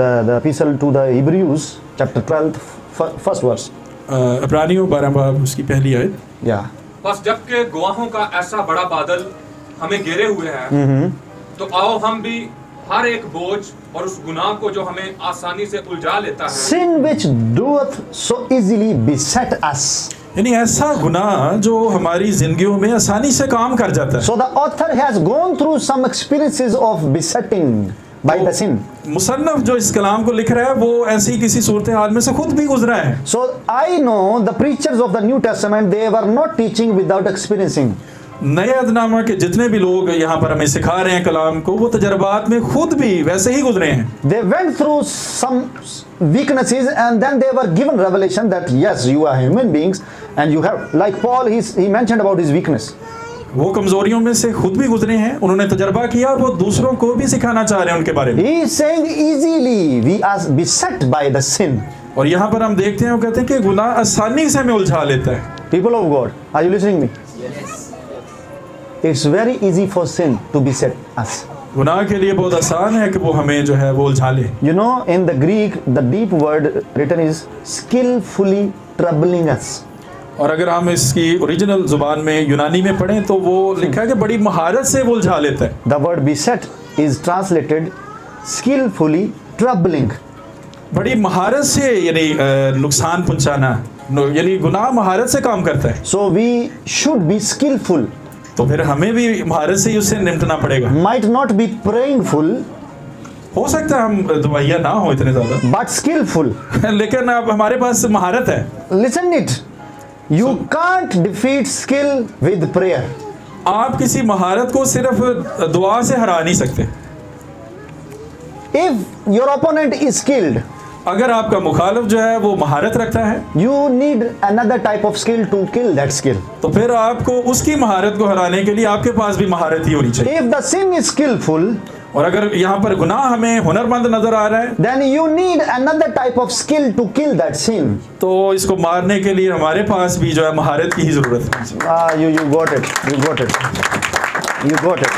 the epistle to the Hebrews, chapter 12, first verse? इब्रानियों 12 बाब उसकी पहली आयत। Yeah. बस जबकि गवाहों का ऐसा बड़ा बादल हमें घेरे हुए है, तो आओ हम भी हर एक बोझ और उस गुनाह को जो हमें आसानी से उलझा लेता है, Sin which doeth so easily beset us. यानी ऐसा गुनाह जो हमारी जिंदगियों में आसानी से काम कर जाता है। So the author has gone through some experiences of besetting by the sin. मुसन्नफ जो इस कलाम को लिख रहा है वो ऐसी किसी सूरत हाल में से खुद भी गुजरा है। So I know the preachers of the New Testament, they were not teaching without experiencing. नए अहदनामा के जितने भी लोग यहाँ पर हमें सिखा रहे हैं कलाम को, वो तजर्बात में खुद भी वैसे ही गुजरे हैं। They went through some weaknesses and then they were given revelation that yes, you are human beings and you have, like Paul, he mentioned about his weakness. वो कमजोरियों में से खुद भी गुजरे हैं, उन्होंने तजर्बा किया और वो दूसरों को भी सिखाना चाह रहे हैं उनके बारे में। He is saying easily we are beset by the sin. और यहाँ पर हम देखते हैं वो कहते हैं कि गुनाह आसानी से हमें उलझा लेता है। People of God, are you listening me? Yes. It's very easy for sin to beset us. गुनाह के लिए बहुत आसान है कि वो हमें जो है वो उलझा ले। You know, in the Greek, the deep word written is skillfully troubling us. और अगर हम इसकी ओरिजिनल जुबान में यूनानी में पढ़ें तो वो लिखा है कि बड़ी महारत से वो उलझा लेता है। The word beset is translated skillfully troubling. बड़ी महारत से यानी नुकसान पहुंचाना, यानी गुनाह महारत से काम करता है। So we should be skillful. तो फिर हमें भी महारत से ही उससे निपटना पड़ेगा। Might not be prayingful, हो सकता है हम दुआइया ना हो इतने ज्यादा, but skillful. लेकिन अब हमारे पास महारत है। Listen it. You can't defeat skill with prayer. आप किसी महारत को सिर्फ दुआ से हरा नहीं सकते। If your opponent is skilled, अगर आपका मुखालिफ जो है वो महारत रखता है, you need another type of skill to kill that skill. तो फिर आपको उसकी महारत को हराने के लिए आपके पास भी महारत ही होनी चाहिए। If the sin is skillful, और अगर यहाँ पर गुनाह हमें हुनरमंद नजर आ रहा है, then you need another type of skill to kill that sin. तो इसको मारने के लिए हमारे पास भी जो है महारत की ही जरूरत है। You got it. You got it. You got it.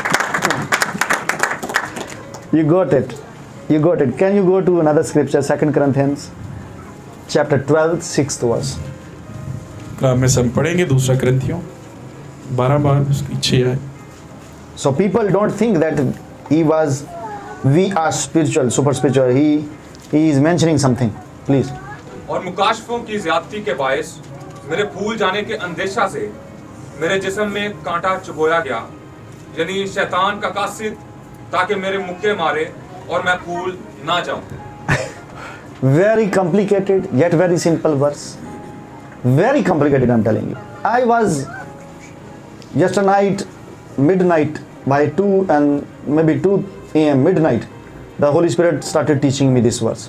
You got it. You got it. Can you go to another scripture, 2 Corinthians chapter 12, 6th verse. कलाम में सब पढ़ेंगे 2 कुरिन्थियों 12 बाब उसकी 6 आयत। So people don't think that we are spiritual, super spiritual. He is mentioning something. Please. और मुकाशफों की ज्यादती के बायस मेरे फूल जाने के अंदेशा से मेरे जिस्म में कांटा चुभोया गया, यानी शैतान का कासिद, ताकि मेरे मुक्के मारे और मैं फूल ना जाऊं। Very complicated yet very simple verse. Very complicated, I'm telling you. I was just a night, midnight, by 2 and maybe 2 a.m. midnight, the Holy Spirit started teaching me this verse.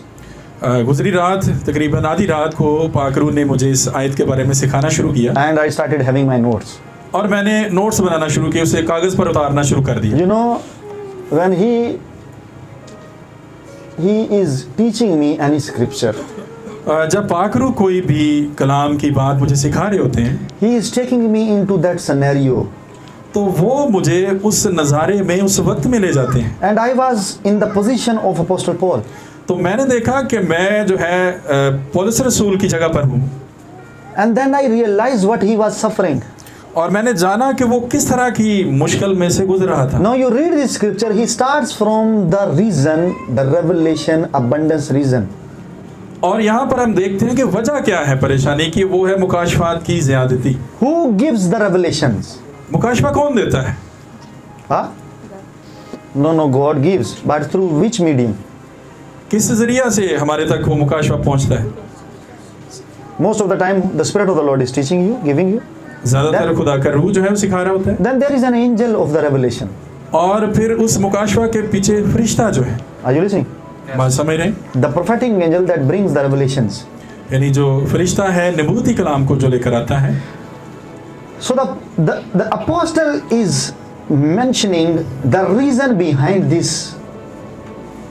गुजरी रात तकरीबन आधी रात को पाकरू ने मुझे इस आयत के बारे में सिखाना शुरू किया, And I started having my notes. और मैंने नोट्स बनाना शुरू किए, उसे कागज पर उतारना शुरू कर दिया। You know, when he is teaching me any scripture, जब पाकरू कोई भी कलाम की बात मुझे सिखा रहे होते हैं, he is taking me into that scenario. तो वो मुझे उस नज़ारे में उस वक्त में ले जाते हैं। And I was in the position of Apostle Paul. तो मैंने देखा कि मैं जो है पौलुस रसूल की जगह पर हूँ, And then I realized what he was suffering. और मैंने जाना कि वो किस तरह की मुश्किल में से गुजर रहा था। Now you read this scripture, he starts from the reason, the revelation, abundance reason. और यहाँ पर हम देखते हैं कि वजह क्या है परेशानी की, वो है मुकाशफात की ज़्यादती। Who gives the revelations? मुकाशफा कौन देता है? Huh? No, God gives. But through which medium? किस जरिया से हमारे तक वो मुकाशवा पहुंचता है? Most of the time, the Spirit of the Lord is teaching you, giving you. ज्यादातर खुदा का रूह जो है वो सिखा रहा होता है, Then there is an angel of the revelation. और फिर उस मुकाशवा के पीछे फरिश्ता जो है, Are you listening? बात समझ रहे हैं? The prophetic angel that brings the revelations. यानी जो फरिश्ता है नबूती कलाम को जो लेकर आता है. So the apostle is mentioning the reason behind this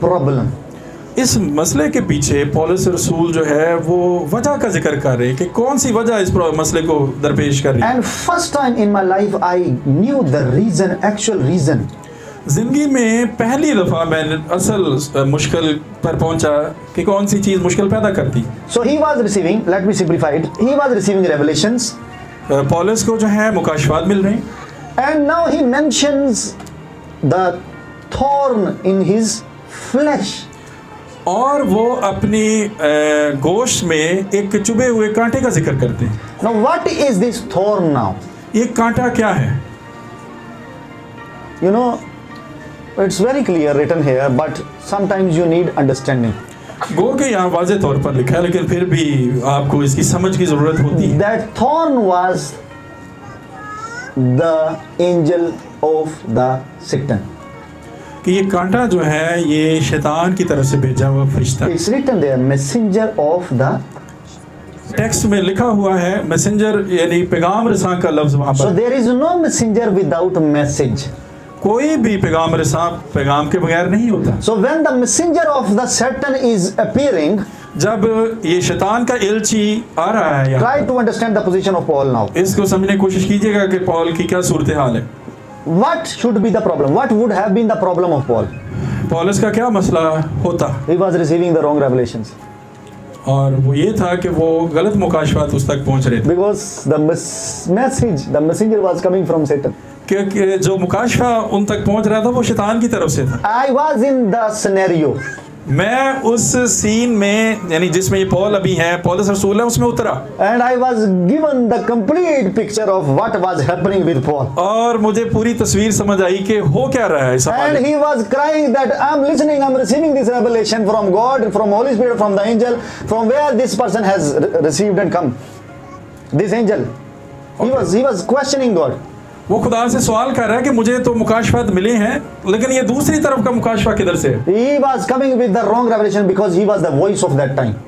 problem. इस मसले के पीछे पौलुस रसूल जो है वो वजह का जिक्र कर रहे हैं कि कौन सी वजह इस मसले को दरपेश कर रही है. And first time in my life I knew the reason, actual reason. जिंदगी में पहली दफा मैं असल मुश्किल पर पहुंचा कि कौन सी चीज मुश्किल पैदा करती. So he was receiving, let me simplify it, he was receiving revelations. पौलुस को जो है मुकाशवात मिल रहे हैं, And now he mentions the thorn in his flesh. और वो अपनी गोश्त में एक चुभे हुए कांटे का जिक्र करते हैं. Now what is this thorn now? ये कांटा क्या है? You know, it's very clear written here, but sometimes you need understanding. गो के यहाँ वाज़े तौर पर लिखा है, लेकिन फिर भी आपको इसकी समझ की ज़रूरत होती है. That thorn was the angel of the Satan. कि ये कांटा जो है ये शैतान की तरफ से भेजा हुआ फरिश्ता. It's written there, messenger of the. Text में लिखा हुआ है मैसेंजर, यानी पैगाम रसां का लफ्ज वहाँ So पर. there is no messenger without message. कोई भी पैगाम रसां पैगाम के बगैर नहीं होता. So when the messenger of the Satan is appearing, जब ये शैतान का एलची आ रहा है यहाँ, try to understand the position of Paul now. इसको समझने की कोशिश कीजिएगा कि पॉल की क्या सूरत हाल है. What should be the problem? What would have been the problem of Paul? पौलुस का क्या मसला होता? He was receiving the wrong revelations. और वो ये था कि वो गलत मुकाशवात उस तक पहुंच रहे थे. Because the message, the messenger was coming from Satan. क्योंकि जो मुकाशवा उन तक पहुंच रहा था वो शैतान की तरफ से था. I was in the scenario. मैं उस सीन में, यानी जिसमें ये पॉल अभी है, पौलुस रसूल है, उसमें उतरा. And I was given the complete picture of what was happening with Paul. और मुझे पूरी तस्वीर समझ आई कि हो क्या रहा है इस And हाल में. he was crying that I'm listening, I'm receiving this revelation from God, from Holy Spirit, from the angel, from where this person has received and come. This angel. He was questioning God. वो खुदा से सवाल कर रहा है कि मुझे तो मुकाशवात मिले हैं, लेकिन ये दूसरी तरफ का मुकाशवा किधर से है? He was coming with the wrong revelation because he was the voice of that time.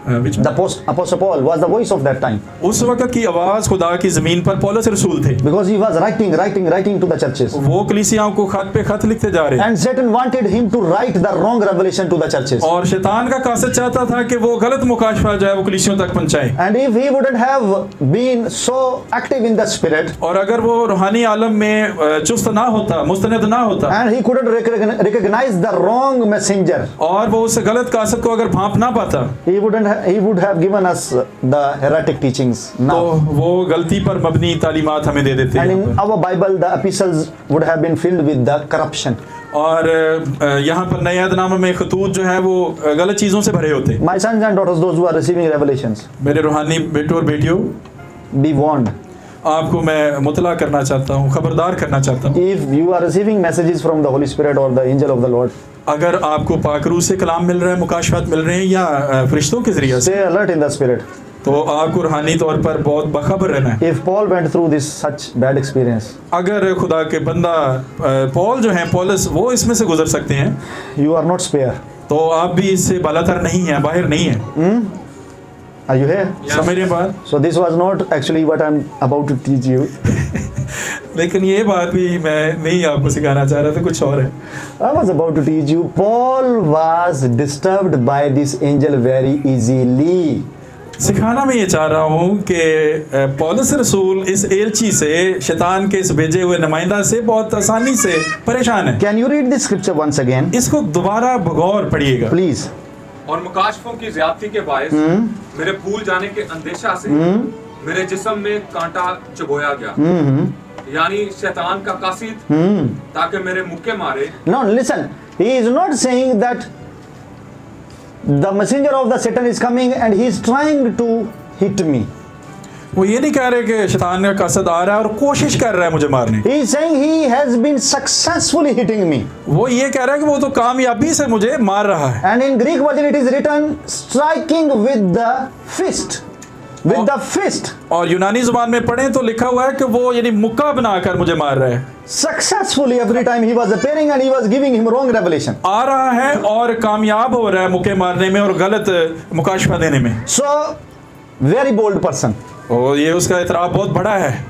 The Apostle Paul was the voice of that time. उस वक्त की आवाज खुदा की जमीन पर पौलुस रसूल थे. Because he was writing to the churches. वो कलीसियाओं को खत पे खत लिखते जा रहे हैं. And Satan wanted him to write the wrong revelation to the churches. और शैतान का कासद चाहता था कि वो गलत मुकाशवा जो है वो कलीसियों तक पहुंचाए. And if he wouldn't have been so active in the spirit, और अगर वो रूहानी आलम में चुस्त ना होता, मुस्तनद ना होता, and he couldn't recognize the wrong messenger, और वो उस गलत कासद को अगर भांप ना पाता, he would have given us the heretic teachings तो now. वो गलती पर मबनी तालीमात हमें दे देते And हैं. in our Bible, the epistles would have been filled with the corruption. और यहाँ पर नए अहदनामा में खतूत जो है वो गलत चीज़ों से भरे होते. My sons and daughters, those who are receiving revelations, मेरे रूहानी बेटों और बेटियों, be warned. आपको मैं मुतला करना चाहता हूँ, खबरदार करना चाहता हूँ. If you are receiving messages from the Holy Spirit or the angel of the Lord, अगर आपको पाक रूह से कलाम मिल रहा है, मुकाशवात मिल रहे हैं या फरिश्तों के जरिए से, stay alert in the spirit. तो आपको रूहानी तौर पर बहुत बाखबर रहना है. If Paul went through this such bad experience, अगर खुदा के बंदा पॉल जो हैं, पौलुस, वो इसमें से गुजर सकते हैं, you are not spare. तो आप भी इससे बालातर नहीं हैं, बाहर नहीं हैं. Are you here? समझ रहे हैं बात? So this was not actually what I'm about to teach you. लेकिन ये बात भी मैं नहीं आपको सिखाना चाह रहा था, कुछ और है. I was about to teach you. Paul was disturbed by this angel very easily. सिखाना मैं ये चाह रहा हूँ कि पौलुस रसूल इस एलची से, शैतान के इस भेजे हुए नुमाइंदा से बहुत आसानी से परेशान है. Can you read this scripture once again? इसको दोबारा बगौर पढ़िएगा. Please. और मुकाशफों की ज्यादती के बायस मेरे भूल जाने के अंदेशा से मेरे जिस्म में कांटा चुभोया गया, यानी शैतान का कासिद, ताकि मेरे मुक्के मारे. Now listen, he is not saying that the messenger of the Satan is coming and he is trying to hit me. वो ये नहीं कह रहे कि शैतान का कसद आ रहा है और कोशिश कर रहा है मुझे मारने। He is saying he has been successfully hitting me. वो ये कह रहा है कि वो तो कामयाबी से मुझे मार रहा है। And in Greek version it is written striking with the fist. With the fist. और यूनानी जुबान में पढ़ें तो लिखा हुआ है कि वो यानी मुक्का बनाकर मुझे मार रहा है। Successfully every time he was appearing and he was giving him wrong revelation. आ रहा है और कामयाब हो रहा है मुक्के मारने में और गलत मुकाशफा देने में। So very bold person. और ये उसका इतराफ़ बहुत बड़ा है।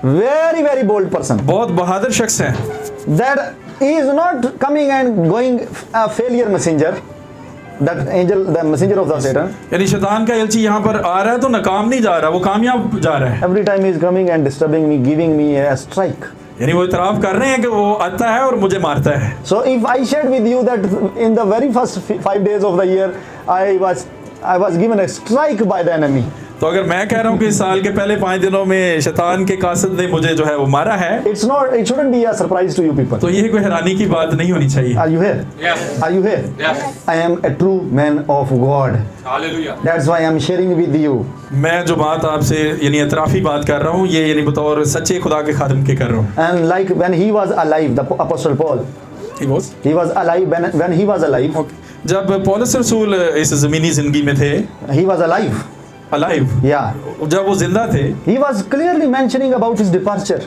Very very bold person. बहुत बहादुर शख्स है। That he is not coming and going a failure messenger. That angel, the messenger of the Satan. यानी शैतान का एलची यहाँ पर आ रहा है तो नाकाम नहीं जा रहा, वो कामयाब जा रहा है। Every time he is coming and disturbing me, giving me a strike. यानी वो इतराफ़ कर रहे हैं कि वो आता है और मुझे मारता है। So if I shared with you that in the very first 5 days of the year, I was given a strike by the enemy. तो अगर मैं कह रहा हूँ कि इस साल के पहले 5 दिनों में शैतान के कासिद ने मुझे जो है वो मारा है, It shouldn't be a surprise to you people. तो ये कोई हैरानी की बात नहीं होनी चाहिए। Are you here? Yes. Are you here? Yes. I am a true man of God. Hallelujah. That's why I am sharing with you. मैं जो बात आपसे यानी इतराफ़ी बात कर रहा हूँ ये यानी बतौर सच्चे खुदा के खादिम के कर रहा हूँ। And like when he was alive, the Apostle Paul, He was? he was alive when he was alive. Okay. जब पौलुस रसूल इस ज़मीनी ज़िंदगी में थे, He was alive. Alive, Yeah. जब वो जिंदा थे He was clearly mentioning about his departure.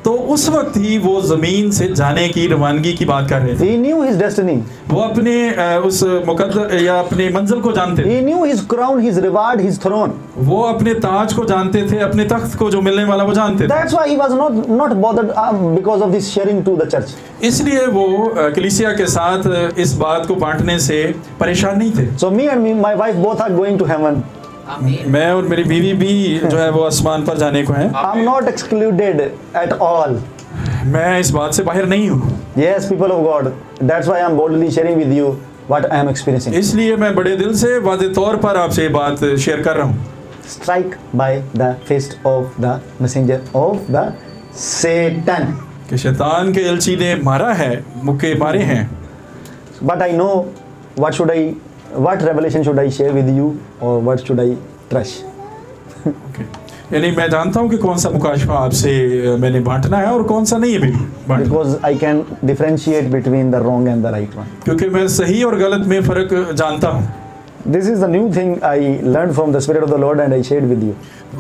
तो उस वक्त ही वो ज़मीन से जाने की रवानगी की बात कर रहे थे। He knew his destiny. वो अपने उस मुकद्दर या अपने मंजिल को जानते थे। He knew his crown, his reward, his throne. वो अपने ताज को जानते थे, अपने तख्त को जो मिलने वाला वो जानते थे। That's why he was not bothered because of this sharing to the church. इसलिए वो कलीसिया के साथ इस बात को बांटने से परेशान नहीं थे। So me and my wife both are going to heaven. मैं और मेरी बीवी भी जो है वो आसमान पर जाने को हैं। I'm not excluded at all. मैं इस बात से बाहर नहीं हूँ। Yes, people of God. That's why I'm boldly sharing with you what I am experiencing. इसलिए मैं बड़े दिल से वादे तौर पर आपसे ये बात शेयर कर रहा हूँ। Strike by the fist of the messenger of the Satan. कि शैतान के एलची ने मारा है, मुक्के मारे हैं। But I know what revelation should I share with you or what should I trash. यानी मैं जानता हूँ कि कौन सा मुकाशफा आपसे मैंने बांटना है और कौन सा नहीं है भी बांटना। Because I can differentiate between the wrong and the right one. क्योंकि मैं सही और गलत में फ़र्क जानता हूँ। This is the new thing I learned from the Spirit of the Lord and I shared with you.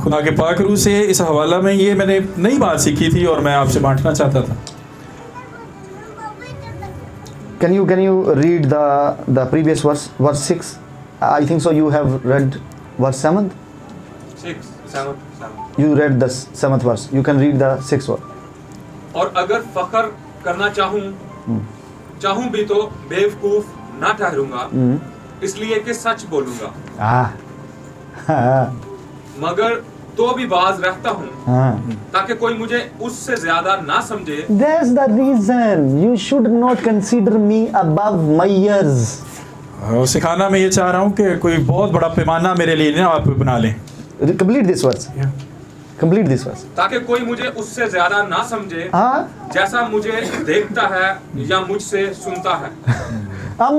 खुदा के पाक रूह से इस हवाला में ये मैंने नई बात सीखी थी और मैं आपसे बांटना चाहता था। Can you read the previous verse 6? I think so. You have read verse 7. 6, 7. You read the 7th verse. You can read the 6th verse. और अगर फख्र करना चाहूं भी तो बेवकूफ ना ठहरूंगा, इसलिए कि सच बोलूंगा। मगर तो भी बाज रखता हूँ ताकि कोई मुझे उससे ज्यादा ना समझे। That's the reason you should not consider me above my years. सिखाना मैं ये चाह रहा हूँ कि कोई बहुत बड़ा पैमाना मेरे लिए ना आप बना लें। Complete this verse. Complete this verse. ताकि कोई मुझे उससे ज्यादा ना समझे जैसा मुझे देखता है या मुझसे सुनता है। I'm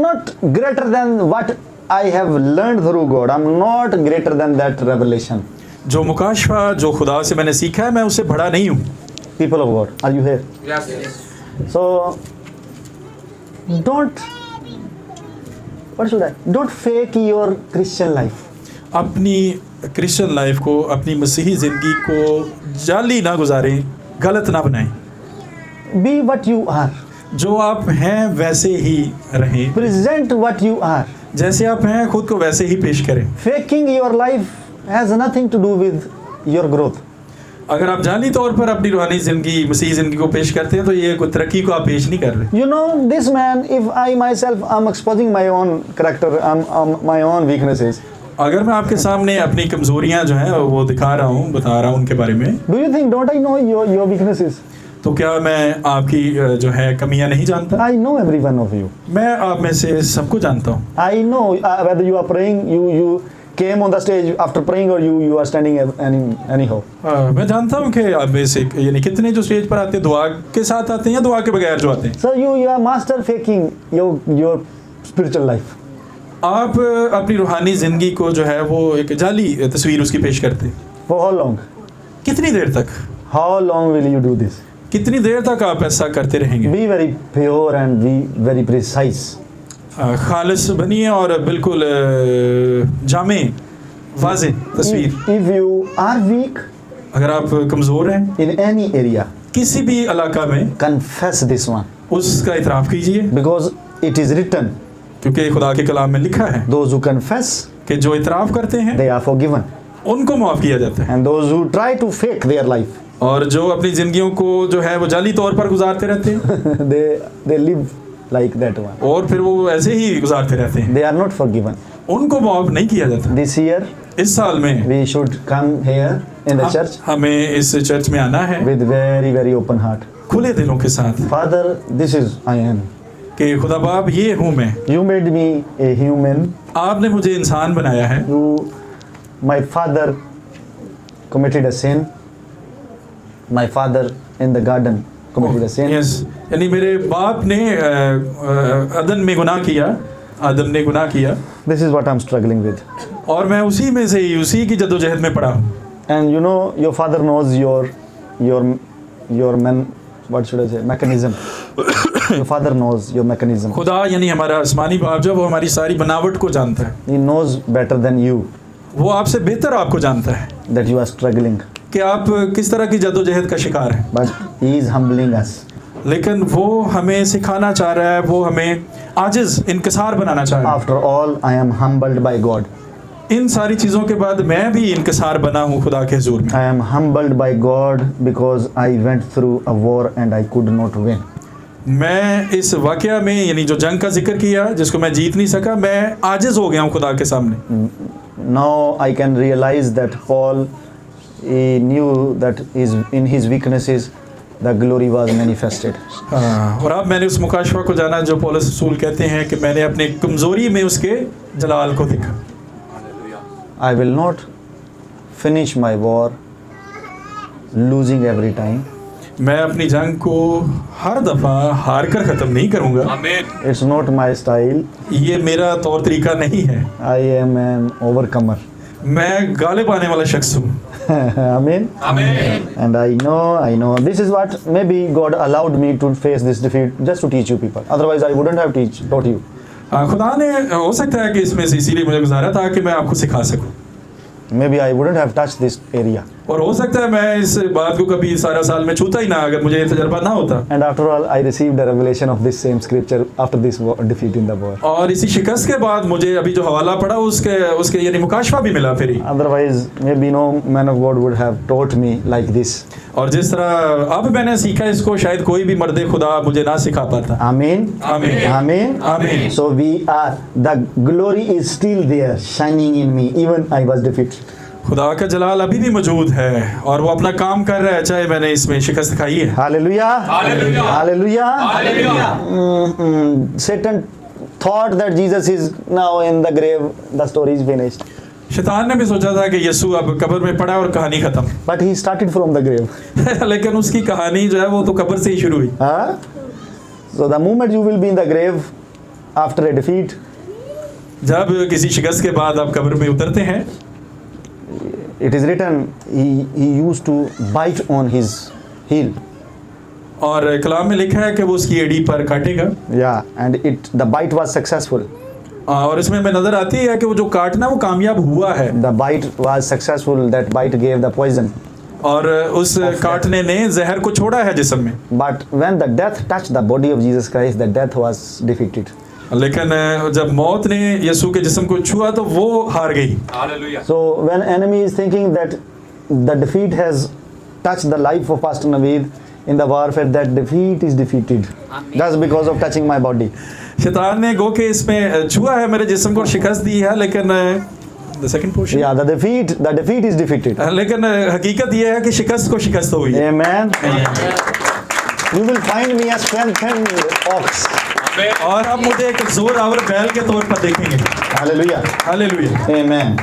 not greater than what I have learned through God. I'm not greater than that revelation. जो मुकाशफा जो खुदा से मैंने सीखा है मैं उससे बड़ा नहीं हूँ। People of God, are you here? Yes. So don't fake your Christian life. अपनी क्रिश्चियन लाइफ को, अपनी मसीही ज़िंदगी को जाली ना गुजारें, गलत ना बनाएं। Be what you are. जो आप हैं वैसे ही रहें। Present what you are. जैसे आप हैं खुद को वैसे ही पेश करें। Faking your life has nothing to do with your growth. अगर आप जाली तौर पर अपनी रूहानी ज़िंदगी, मसीही ज़िंदगी को पेश करते हैं तो ये कोई तरक्की को आप पेश नहीं कर रहे। You know, this man, if I myself am exposing my own character, my own weaknesses. अगर मैं आपके सामने अपनी कमज़ोरियाँ जो हैं वो दिखा रहा हूँ, बता रहा हूँ उनके बारे में। Do you think don't I know your weaknesses? तो क्या मैं आपकी जो है कमियां नहीं जानता? I know every one of you. मैं आप में से सबको जानता हूँ। I know whether you are praying, you came on the stage after praying or you are standing anyhow. मैं जानता हूँ कि आप में से यानी कितने जो स्टेज पर आते हैं दुआ के साथ आते हैं या दुआ के बगैर जो आते हैं। So you are master faking your spiritual life. आप अपनी रूहानी ज़िंदगी को जो है वो एक जाली तस्वीर उसकी पेश करते हैं। For how long? कितनी देर तक? How long will you do this? कितनी देर तक आप ऐसा करते रहेंगे? Be very pure and be very precise. खालिस बनिए और बिल्कुल जामे वाज़े तस्वीर। If you are weak अगर आप कमज़ोर हैं in any area, किसी भी इलाका में, confess this one. उसका इतराफ़ कीजिए, Because it is written, क्योंकि खुदा के कलाम में लिखा है those who confess, कि जो इतराफ़ करते हैं they are forgiven. उनको माफ़ किया जाता है, And those who try to fake their life, और जो अपनी ज़िंदगियों को जो है वो जाली तौर पर गुजारते रहते हैं they live like that one. और फिर वो ऐसे ही गुजारते रहते हैं, They are not forgiven. उनको माफ़ नहीं किया जाता। This year, इस साल में we should come here in the church हमें इस चर्च में आना है with very, very open heart. खुले दिलों के साथ Father, this is I am. कि खुदा बाप ये हूँ मैं, You made me a human. आपने मुझे इंसान बनाया है। My father committed a sin. My father in the garden committed a sin. Yes, यानी मेरे बाप ने अदन में गुनाह किया, आदम ने गुनाह किया, This is what I'm struggling with. और मैं उसी में से ही उसी की जद्दोजहद में पड़ा हूँ। And you know, your father knows your what should I say, mechanism. Your father knows your mechanism. खुदा यानी हमारा आसमानी बाप जो वो हमारी सारी बनावट को जानता है, He knows better than you वो आपसे बेहतर आपको जानता है that you are struggling. कि आप किस तरह की जद्दोजहद का शिकार हैं। But He is humbling us. लेकिन वो हमें सिखाना चाह रहा है, वो हमें आजिज़ इनकिसार बनाना चाह रहा है। After all, I am humbled by God. इन सारी चीज़ों के बाद मैं भी इनकिसार बना हूँ खुदा के हुजूर में। I am humbled by God because I went through a war and I could not win. मैं इस वाक़या में यानी जो जंग का जिक्र किया जिसको मैं जीत नहीं सका, मैं आजिज़ हो गया हूँ खुदा के सामने। Now I can realize that Paul, he knew that in his weaknesses the glory was manifested. और अब मैंने उस मुकाशवा को जाना जो पौलुस रसूल कहते हैं कि मैंने अपनी कमज़ोरी में उसके जलाल को देखा। I will not finish my war losing every time. मैं अपनी जंग को हर दफ़ा हार कर ख़त्म नहीं करूँगा। आमीन। It's not my style. ये मेरा तौर तरीका नहीं है। I am an overcomer. मैं गालिब आने वाला शख्स हूँ। Amen. आमीन। And I know. This is what maybe God allowed me to face this defeat just to teach you people. Otherwise, I wouldn't have taught you. खुदा ने हो सकता है कि इसमें से इसीलिए मुझे गुजारा था कि मैं आपको सिखा सकूं। Maybe I wouldn't have touched this area. और हो सकता है मैं इस बात को कभी सारा साल में छूता ही ना अगर मुझे ये तजर्बा ना होता। And after all, I received a revelation of this same scripture after this defeat in the war. और इसी शिकस्त के बाद मुझे अभी जो हवाला पड़ा उसके यानी मुकाशवा भी मिला फिर ही। Otherwise, maybe no man of God would have taught me like this. और जिस तरह अब मैंने सीखा इसको शायद कोई भी मर्द खुदा मुझे ना सिखा पाता। Amen. आमीन। Amen. आमीन। So the glory is still there, shining in me. Even I was defeated. खुदा का जलाल अभी भी मौजूद है और वो अपना काम कर रहा है चाहे मैंने इसमें शिकस्त खाई है। Hallelujah. Hallelujah. Hallelujah. Hallelujah. Satan thought that Jesus is now in the grave. The story is finished. शैतान ने भी सोचा था कि यीशु अब कब्र में पड़ा और कहानी खत्म। But he started from the grave. लेकिन उसकी कहानी जो है वो तो कब्र से ही शुरू हुई। Huh? So the moment you will be in the grave after a defeat, जब किसी शिकस्त के बाद आप कब्र में उतरते हैं, it is written he used to bite on his heel. और कलाम में लिखा है कि वो उसकी एड़ी पर काटेगा। Yeah, and the bite was successful. और इसमें हमें नजर आती है कि वो जो काटना वो कामयाब हुआ है। The bite was successful. That bite gave the poison. और उस काटने ने जहर को छोड़ा है जिस्म में। But when the death touched the body of Jesus Christ, the death was defeated. लेकिन जब मौत ने यीशु के जिस्म को छुआ तो वो हार गई। Hallelujah. So when enemy is thinking that the defeat has touched the life of Pastor Naveed in the warfare, that defeat is defeated just because of touching my body. शैतान ने गो के इसमें छुआ है मेरे जिस्म को शिकस्त दी है, लेकिन the second portion, Yeah, the defeat is defeated. लेकिन हकीकत ये है कि शिकस्त को शिकस्त हुई है। Amen. You will find me a strengthened ox. और अब मुझे एक जोर आवर बैल के तौर पर देखेंगे। Hallelujah. हालेलुया। Amen.